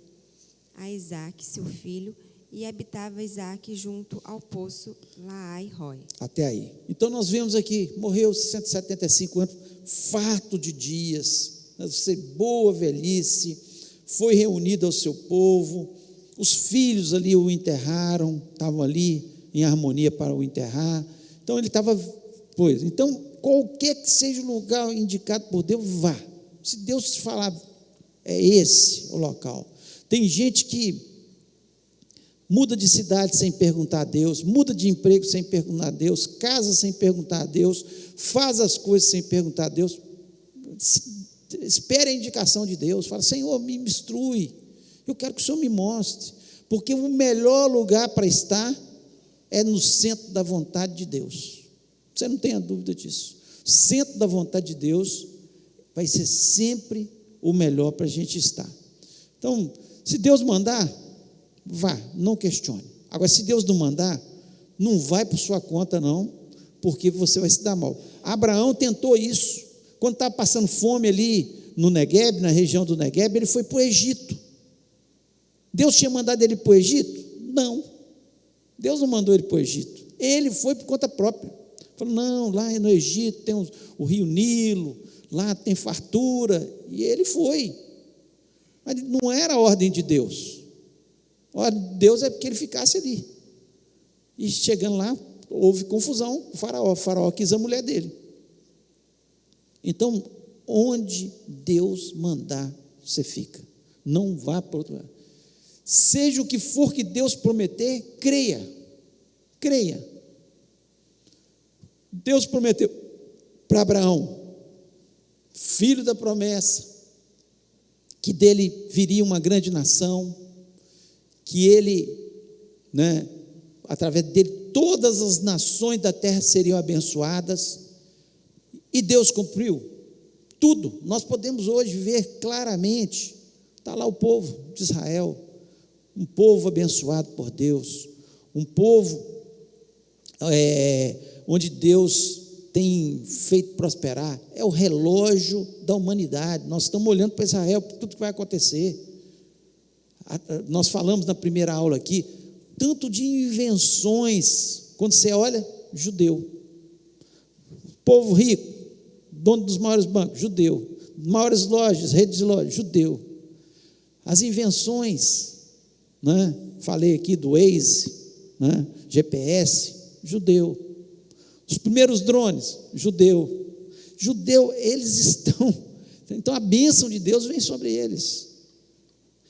[SPEAKER 4] a Isaque, seu filho, e habitava Isaque junto ao poço Laai-Roi.
[SPEAKER 1] Até aí. Então nós vemos aqui, morreu 175 anos, farto de dias, boa velhice, foi reunido ao seu povo, os filhos ali o enterraram, estavam ali em harmonia para o enterrar. Então ele estava, então qualquer que seja o lugar indicado por Deus, vá. Se Deus te falar, é esse o local. Tem gente que muda de cidade sem perguntar a Deus, muda de emprego sem perguntar a Deus, casa sem perguntar a Deus, faz as coisas sem perguntar a Deus. Espere a indicação de Deus, fala: Senhor, me instrui, eu quero que o Senhor me mostre, porque o melhor lugar para estar é no centro da vontade de Deus. Você não tenha dúvida disso. O centro da vontade de Deus vai ser sempre o melhor para a gente estar. Então, se Deus mandar, vá, não questione. Agora, se Deus não mandar, não vai por sua conta não, porque você vai se dar mal. Abraão tentou isso, quando estava passando fome ali no Negueb, na região do Negueb, ele foi para o Egito. Deus tinha mandado ele para o Egito? Não, Deus não mandou ele para o Egito, ele foi por conta própria. Falou: não, lá no Egito tem o rio Nilo, lá tem fartura, e ele foi, mas não era a ordem de Deus. A ordem de Deus é porque ele ficasse ali, e chegando lá, houve confusão com o faraó quis a mulher dele. Então, onde Deus mandar, você fica, não vá para outro lado. Seja o que for que Deus prometer, creia. Deus prometeu para Abraão, filho da promessa, que dele viria uma grande nação, que ele, através dele, todas as nações da terra seriam abençoadas, e Deus cumpriu tudo. Nós podemos hoje ver claramente, está lá o povo de Israel, um povo abençoado por Deus, um povo onde Deus tem feito prosperar, é o relógio da humanidade. Nós estamos olhando para Israel, para tudo que vai acontecer. Nós falamos na primeira aula aqui, tanto de invenções, quando você olha, judeu, povo rico, dono dos maiores bancos, judeu, maiores lojas, redes de lojas, judeu, as invenções, falei aqui do Waze, GPS, judeu, os primeiros drones, judeu, eles estão, então a bênção de Deus vem sobre eles.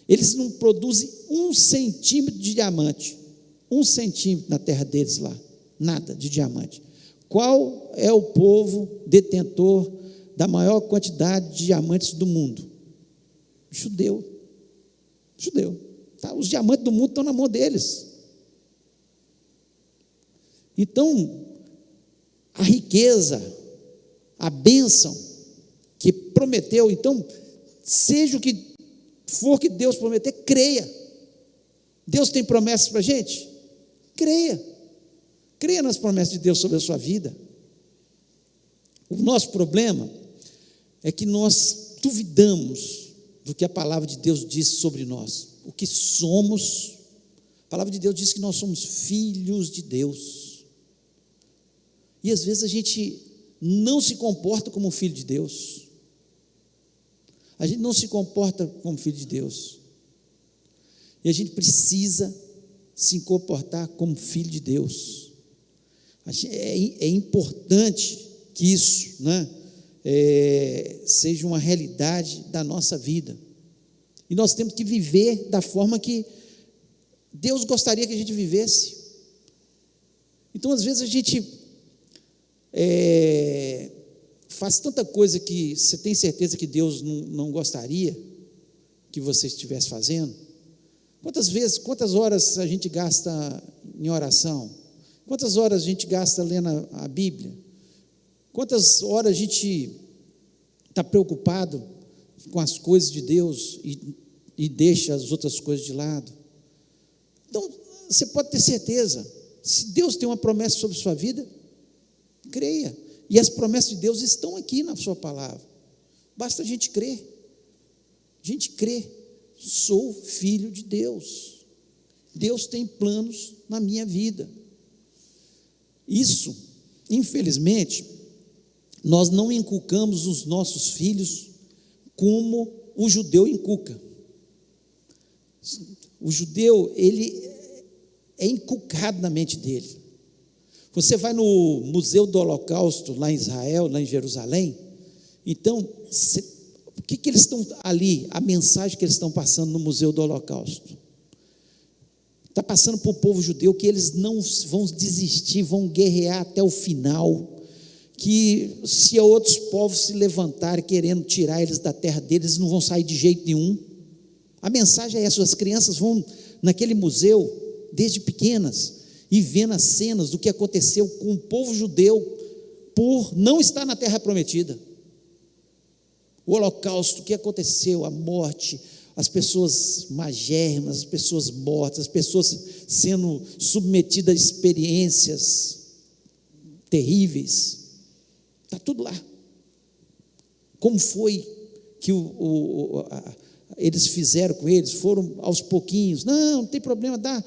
[SPEAKER 1] Eles não produzem 1 centímetro de diamante, 1 centímetro na terra deles lá, nada de diamante. Qual é o povo detentor da maior quantidade de diamantes do mundo? Judeu, tá? Os diamantes do mundo estão na mão deles. Então, a riqueza, a bênção que prometeu, então, seja o que for que Deus prometer, creia. Deus tem promessas para a gente? Creia nas promessas de Deus sobre a sua vida. O nosso problema é que nós duvidamos do que a palavra de Deus diz sobre nós, o que somos. A palavra de Deus diz que nós somos filhos de Deus, e às vezes a gente não se comporta como filho de Deus, a gente não se comporta como filho de Deus, e a gente precisa se comportar como filho de Deus. É importante que isso, seja uma realidade da nossa vida, e nós temos que viver da forma que Deus gostaria que a gente vivesse. Então, às vezes a gente faz tanta coisa que você tem certeza que Deus não gostaria que você estivesse fazendo. Quantas horas a gente gasta em oração? Quantas horas a gente gasta lendo a Bíblia? Quantas horas a gente está preocupado com as coisas de Deus e deixa as outras coisas de lado? Então, você pode ter certeza, se Deus tem uma promessa sobre a sua vida, creia, e as promessas de Deus estão aqui na sua palavra, basta a gente crer. Sou filho de Deus, Deus tem planos na minha vida. Isso, infelizmente, nós não inculcamos os nossos filhos como o judeu inculca. O judeu, ele é inculcado na mente dele. Você vai no Museu do Holocausto, lá em Israel, lá em Jerusalém, então, o que eles estão ali, a mensagem que eles estão passando no Museu do Holocausto? Está passando para o povo judeu que eles não vão desistir, vão guerrear até o final, que se outros povos se levantarem querendo tirar eles da terra deles, eles não vão sair de jeito nenhum. A mensagem é essa: as crianças vão naquele museu, desde pequenas, e vendo as cenas do que aconteceu com o povo judeu por não estar na terra prometida. O holocausto, o que aconteceu, a morte, as pessoas magérrimas, as pessoas mortas, as pessoas sendo submetidas a experiências terríveis, está tudo lá. Como foi que eles fizeram com eles? Foram aos pouquinhos, não tem problema, dá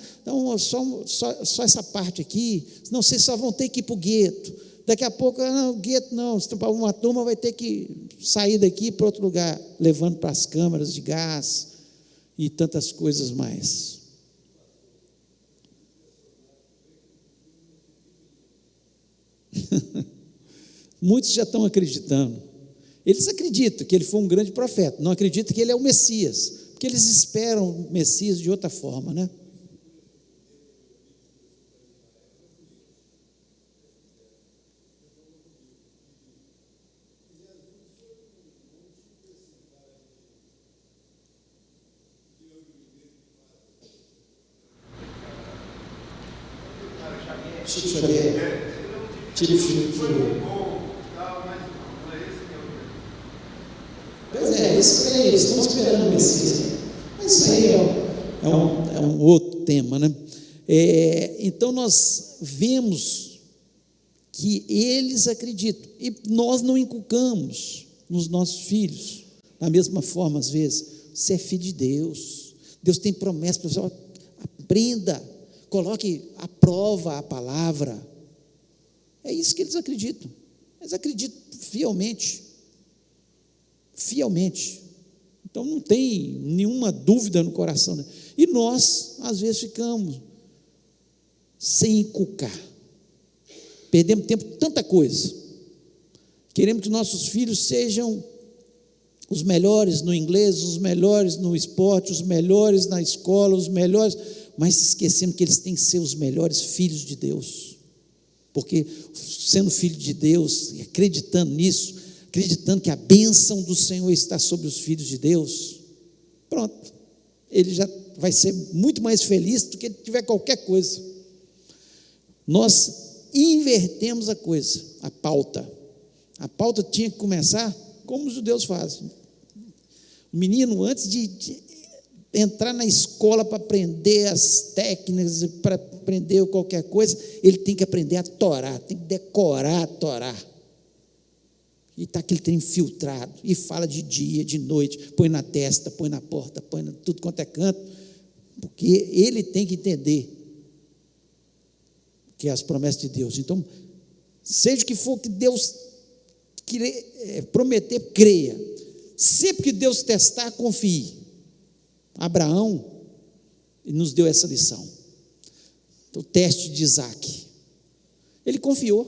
[SPEAKER 1] só essa parte aqui, senão vocês só vão ter que ir para o gueto. Daqui a pouco, não, gueto não, uma turma vai ter que sair daqui para outro lugar, levando para as câmaras de gás e tantas coisas mais. Muitos já estão acreditando. Eles acreditam que ele foi um grande profeta, não acreditam que ele é o Messias, porque eles esperam o Messias de outra forma, né? Chico Xavier. Chico Xavier. Pois é, isso aí, eles estão esperando o Messias. Mas isso aí é um outro tema, né? Então nós vemos que eles acreditam, e nós não inculcamos nos nossos filhos, da mesma forma, às vezes, você é filho de Deus, Deus tem promessa, pessoal, aprenda, coloque à prova a palavra, é isso que eles acreditam fielmente, então não tem nenhuma dúvida no coração, né? E nós, às vezes, ficamos sem inculcar, perdemos tempo com tanta coisa, queremos que nossos filhos sejam os melhores no inglês, os melhores no esporte, os melhores na escola, os melhores, mas esquecemos que eles têm que ser os melhores filhos de Deus, porque sendo filho de Deus, e acreditando nisso, acreditando que a bênção do Senhor está sobre os filhos de Deus, pronto, ele já vai ser muito mais feliz do que ele tiver qualquer coisa. Nós invertemos a coisa, a pauta tinha que começar como os judeus fazem. O menino, antes de entrar na escola para aprender as técnicas, para aprender qualquer coisa, ele tem que aprender a Torá, tem que decorar a Torá, e está aquele trem filtrado, e fala de dia, de noite, põe na testa, põe na porta, põe em tudo quanto é canto, porque ele tem que entender que é as promessas de Deus. Então, seja o que for que Deus prometer, creia. Sempre que Deus testar, confie. Abraão nos deu essa lição. O teste de Isaac. Ele confiou.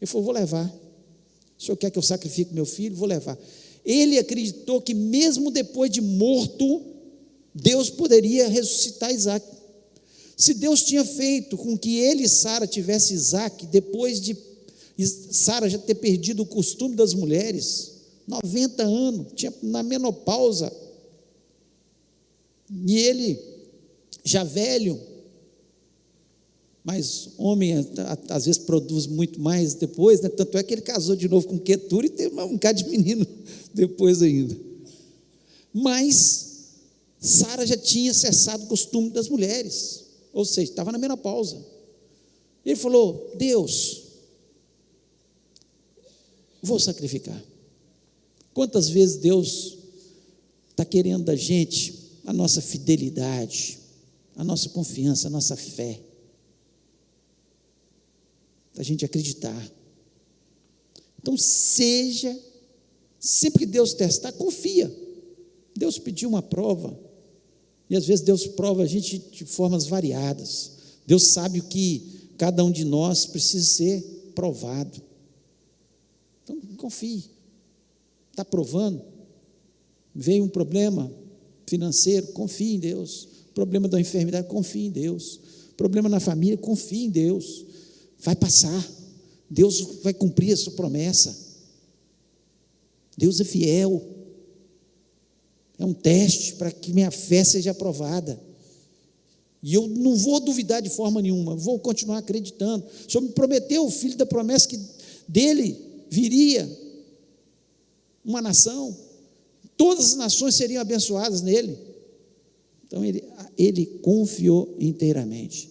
[SPEAKER 1] Ele falou, vou levar. O Senhor quer que eu sacrifique meu filho? Vou levar. Ele acreditou que mesmo depois de morto, Deus poderia ressuscitar Isaac. Se Deus tinha feito com que ele e Sara tivessem Isaac, depois de Sara já ter perdido o costume das mulheres, 90 anos, tinha na menopausa, e ele já velho, mas homem às vezes produz muito mais depois, né? Tanto é que ele casou de novo com Quetura e teve um bocado de menino depois ainda. Mas Sara já tinha cessado o costume das mulheres, ou seja, estava na menopausa. Ele falou, Deus, vou sacrificar. Quantas vezes Deus está querendo da gente a nossa fidelidade, a nossa confiança, a nossa fé, da gente acreditar. Então seja, sempre que Deus testar, confia. Deus pediu uma prova, e às vezes Deus prova a gente de formas variadas. Deus sabe o que cada um de nós precisa ser provado. Então confie. Está provando? Veio um problema financeiro, confie em Deus. Problema da enfermidade, confie em Deus. Problema na família, confie em Deus. Vai passar. Deus vai cumprir a sua promessa. Deus é fiel. É um teste para que minha fé seja aprovada. E eu não vou duvidar de forma nenhuma, vou continuar acreditando. O Senhor me prometeu, o filho da promessa, que dele viria uma nação, todas as nações seriam abençoadas nele. Então ele confiou inteiramente.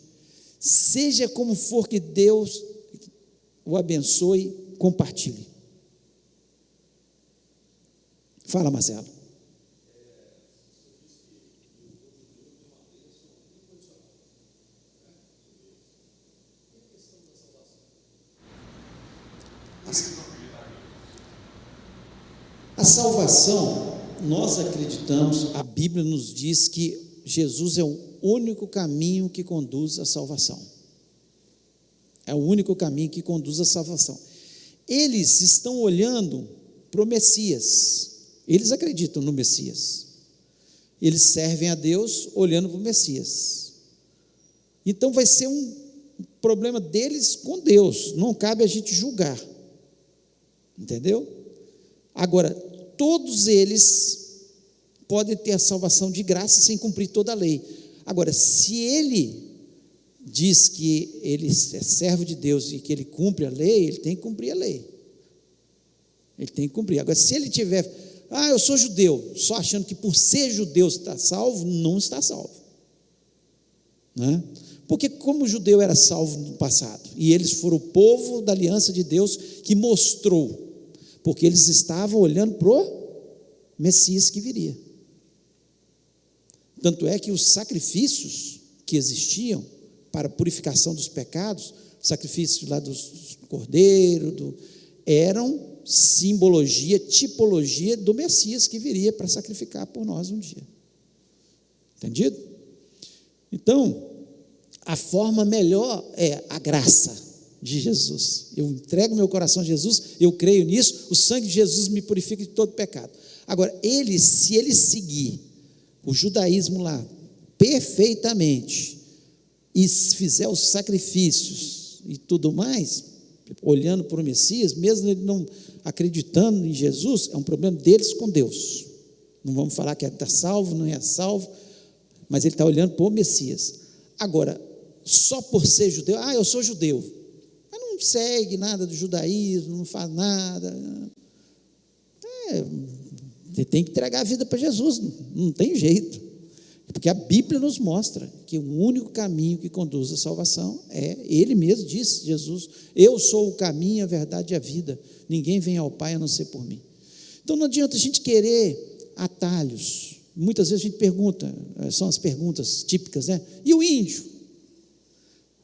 [SPEAKER 1] Seja como for que Deus o abençoe, compartilhe. Fala, Marcelo. A salvação, nós acreditamos, a Bíblia nos diz que Jesus é o único caminho que conduz à salvação. É o único caminho que conduz à salvação. Eles estão olhando para o Messias, eles acreditam no Messias, eles servem a Deus olhando para o Messias. Então vai ser um problema deles com Deus, não cabe a gente julgar, entendeu? Agora, todos eles podem ter a salvação de graça sem cumprir toda a lei. Agora, se ele diz que ele é servo de Deus e que ele cumpre a lei, ele tem que cumprir a lei. Ele tem que cumprir. Agora, se ele tiver, eu sou judeu, só achando que por ser judeu está salvo, não está salvo. Né? Porque como o judeu era salvo no passado, e eles foram o povo da aliança de Deus que mostrou, porque eles estavam olhando para o Messias que viria. Tanto é que os sacrifícios que existiam para a purificação dos pecados, sacrifícios lá dos cordeiros, eram simbologia, tipologia do Messias que viria para sacrificar por nós um dia. Entendido? Então, a forma melhor é a graça de Jesus. Eu entrego meu coração a Jesus, eu creio nisso, o sangue de Jesus me purifica de todo pecado. Agora, se ele seguir o judaísmo lá perfeitamente e fizer os sacrifícios e tudo mais, olhando para o Messias, mesmo ele não acreditando em Jesus, é um problema deles com Deus. Não vamos falar que está salvo, não é salvo, mas ele está olhando para o Messias. Agora, só por ser judeu, eu sou judeu, mas não segue nada do judaísmo, não faz nada, você tem que entregar a vida para Jesus, não tem jeito, porque a Bíblia nos mostra que o único caminho que conduz à salvação ele mesmo disse, Jesus, eu sou o caminho, a verdade e a vida, ninguém vem ao Pai a não ser por mim. Então não adianta a gente querer atalhos. Muitas vezes a gente pergunta, são as perguntas típicas, né? E o índio?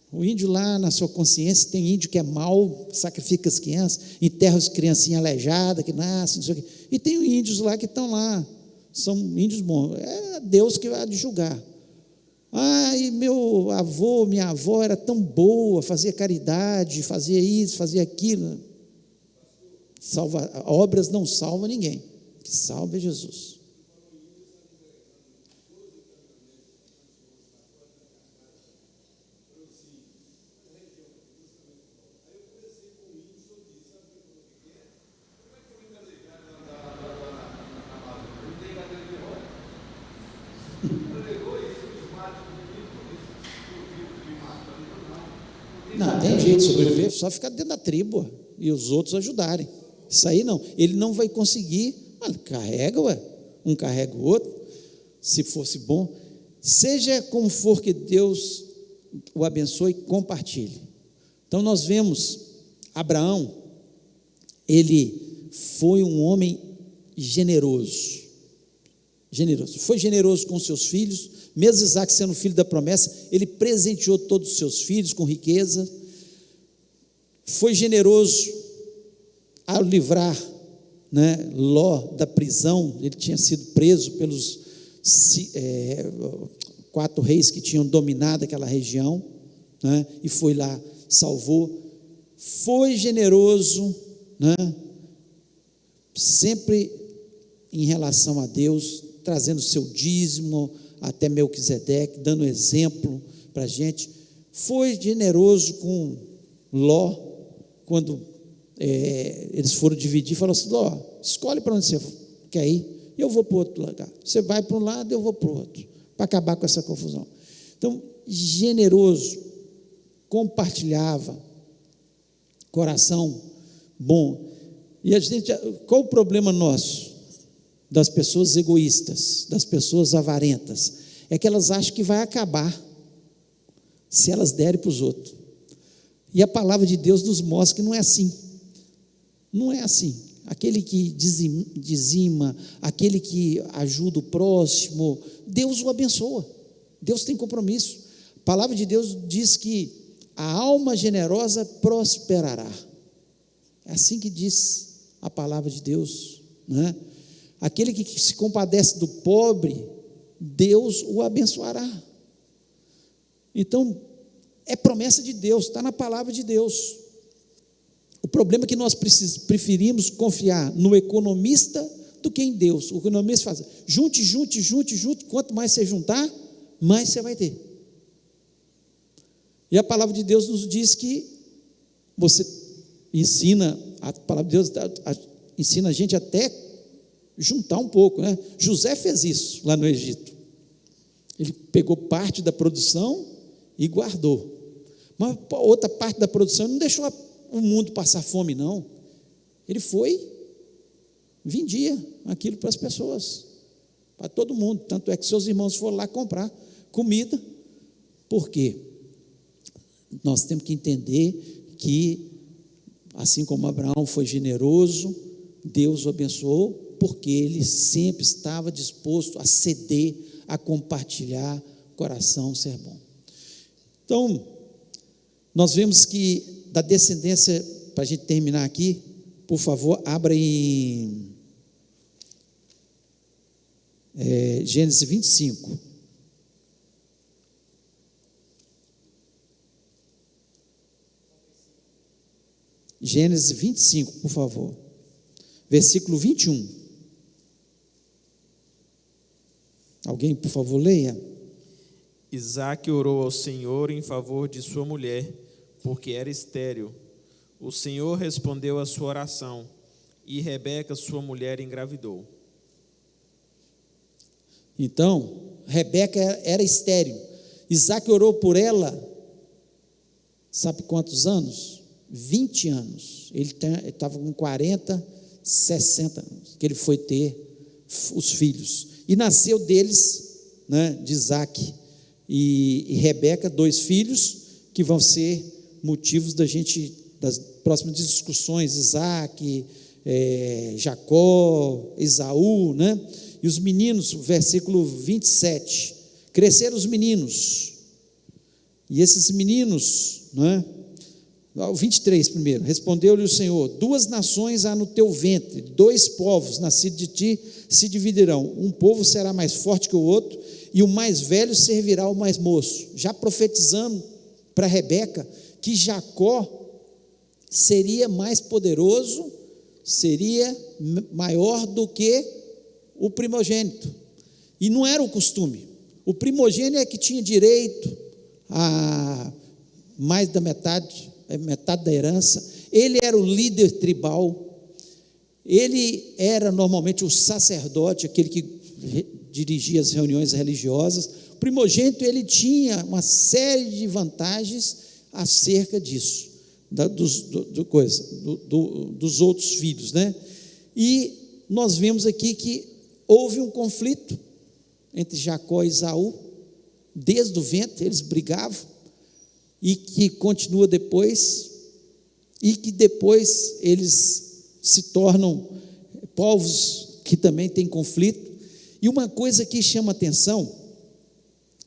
[SPEAKER 1] O índio lá na sua consciência, tem índio que é mau, sacrifica as crianças, enterra as criancinhas aleijadas que nascem, não sei o quê. E tem índios lá que estão lá, são índios bons, é Deus que vai julgar. E meu avô, minha avó era tão boa, fazia caridade, fazia isso, fazia aquilo. Obras não salvam ninguém, o que salva é Jesus. Não, tem jeito de sobreviver, só ficar dentro da tribo e os outros ajudarem. Isso aí não, ele não vai conseguir, carrega, um carrega o outro, se fosse bom, seja como for que Deus o abençoe, compartilhe. Então nós vemos Abraão, ele foi um homem generoso, foi generoso com seus filhos, mesmo Isaac sendo filho da promessa, ele presenteou todos os seus filhos com riqueza, foi generoso ao livrar, Ló da prisão. Ele tinha sido preso pelos 4 reis que tinham dominado aquela região, e foi lá, salvou, foi generoso, sempre em relação a Deus, trazendo seu dízimo até Melquisedeque, dando exemplo para a gente. Foi generoso com Ló, quando eles foram dividir, falou assim: Ló, escolhe para onde você quer ir, eu vou para o outro lugar, você vai para um lado, eu vou para o outro, para acabar com essa confusão. Então, generoso, compartilhava, coração bom. E a gente, qual o problema nosso? Das pessoas egoístas, das pessoas avarentas, é que elas acham que vai acabar se elas derem para os outros. E a palavra de Deus nos mostra que não é assim. Não é assim. Aquele que dizima, aquele que ajuda o próximo, Deus o abençoa. Deus tem compromisso. A palavra de Deus diz que a alma generosa prosperará. É assim que diz a palavra de Deus, Aquele que se compadece do pobre, Deus o abençoará. Então, é promessa de Deus, está na palavra de Deus. O problema é que nós preferimos confiar no economista do que em Deus. O economista faz, junte, quanto mais você juntar, mais você vai ter. E a palavra de Deus nos diz que você ensina, a palavra de Deus ensina a gente até juntar um pouco, José fez isso lá no Egito. Ele pegou parte da produção e guardou. Mas outra parte da produção não deixou o mundo passar fome, não. Ele vendia aquilo para as pessoas, para todo mundo. Tanto é que seus irmãos foram lá comprar comida. Por quê? Nós temos que entender que, assim como Abraão foi generoso, Deus o abençoou, porque ele sempre estava disposto a ceder, a compartilhar, coração ser bom. Então, nós vemos que da descendência, para a gente terminar aqui, por favor, abra em Gênesis 25. Gênesis 25, por favor. Versículo 21. Alguém, por favor, leia.
[SPEAKER 5] Isaque orou ao Senhor em favor de sua mulher, porque era estéril. O Senhor respondeu à sua oração, e Rebeca, sua mulher, engravidou.
[SPEAKER 1] Então, Rebeca era estéril. Isaque orou por ela, sabe quantos anos? 20 anos. Ele estava com 40, 60 anos, que ele foi ter os filhos. E nasceu deles, né, de Isaque e Rebeca, 2 filhos, que vão ser motivos das próximas discussões, Isaque, Jacó, Esaú, né? E os meninos, versículo 27, cresceram os meninos, e esses meninos, né? O 23 primeiro, respondeu-lhe o Senhor: 2 nações há no teu ventre, 2 povos nascidos de ti se dividirão, um povo será mais forte que o outro, e o mais velho servirá ao mais moço, já profetizando para Rebeca, que Jacó seria mais poderoso, seria maior do que o primogênito, e não era o costume, o primogênito é que tinha direito a mais da metade da herança, ele era o líder tribal, ele era normalmente o sacerdote, aquele que dirigia as reuniões religiosas. O primogênito, ele tinha uma série de vantagens acerca disso, dos outros filhos, né? E nós vemos aqui que houve um conflito entre Jacó e Esaú, desde o ventre eles brigavam, e que continua depois, e que depois eles se tornam povos que também têm conflito. E uma coisa que chama atenção,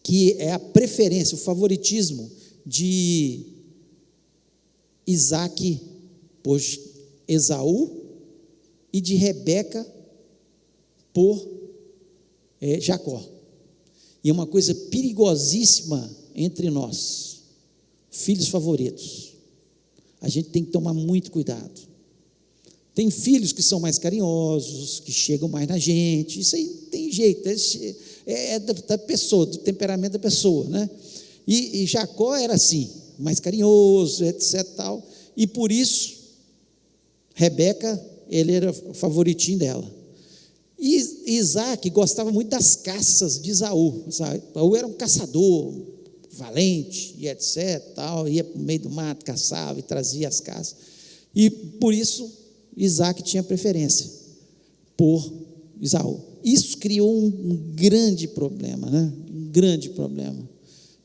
[SPEAKER 1] que é a preferência, o favoritismo de Isaque por Esaú e de Rebeca por Jacó. E é uma coisa perigosíssima entre nós, filhos favoritos. A gente tem que tomar muito cuidado. Tem filhos que são mais carinhosos, que chegam mais na gente, isso aí não tem jeito, é da pessoa, do temperamento da pessoa, né? E Jacó era assim, mais carinhoso, etc. tal, e por isso Rebeca, ele era o favoritinho dela. E Isaque gostava muito das caças de Esaú. Esaú era um caçador valente e etc, tal, ia para o meio do mato, caçava e trazia as caças, e por isso Isaque tinha preferência por Esaú. Isso criou um grande problema, né? Um grande problema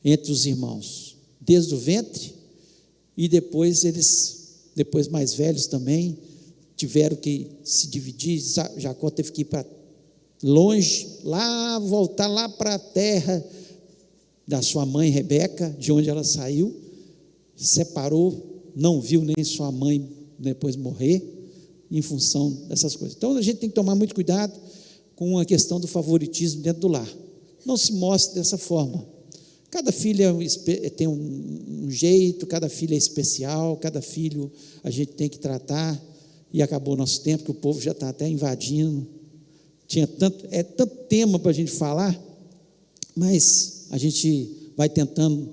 [SPEAKER 1] entre os irmãos, desde o ventre, e depois mais velhos também, tiveram que se dividir. Jacó teve que ir para longe, voltar lá para a terra da sua mãe Rebeca, de onde ela saiu, separou, não viu nem sua mãe depois morrer, em função dessas coisas. Então a gente tem que tomar muito cuidado com a questão do favoritismo dentro do lar. Não se mostre dessa forma. Cada filho tem um jeito, cada filho é especial, cada filho a gente tem que tratar, e acabou o nosso tempo, que o povo já está até invadindo. Tinha tanto tema para a gente falar, mas a gente vai tentando,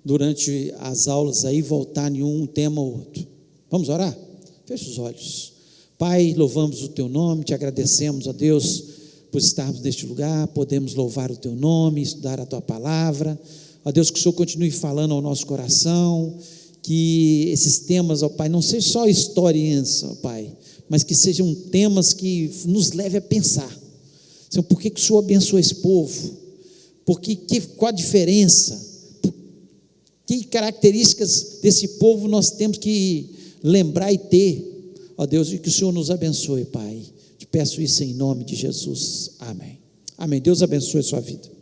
[SPEAKER 1] durante as aulas aí, voltar em um tema ou outro. Vamos orar? Feche os olhos. Pai, louvamos o Teu nome, Te agradecemos, ó Deus, por estarmos neste lugar, podemos louvar o Teu nome, estudar a Tua palavra. Ó Deus, que o Senhor continue falando ao nosso coração, que esses temas, ó Pai, não sejam só historinhas, ó Pai, mas que sejam temas que nos levem a pensar. Senhor, por que o Senhor abençoa esse povo? Qual a diferença? Que características desse povo nós temos que lembrar e ter? Ó Deus, e que o Senhor nos abençoe, Pai. Te peço isso em nome de Jesus. Amém. Amém. Deus abençoe a sua vida.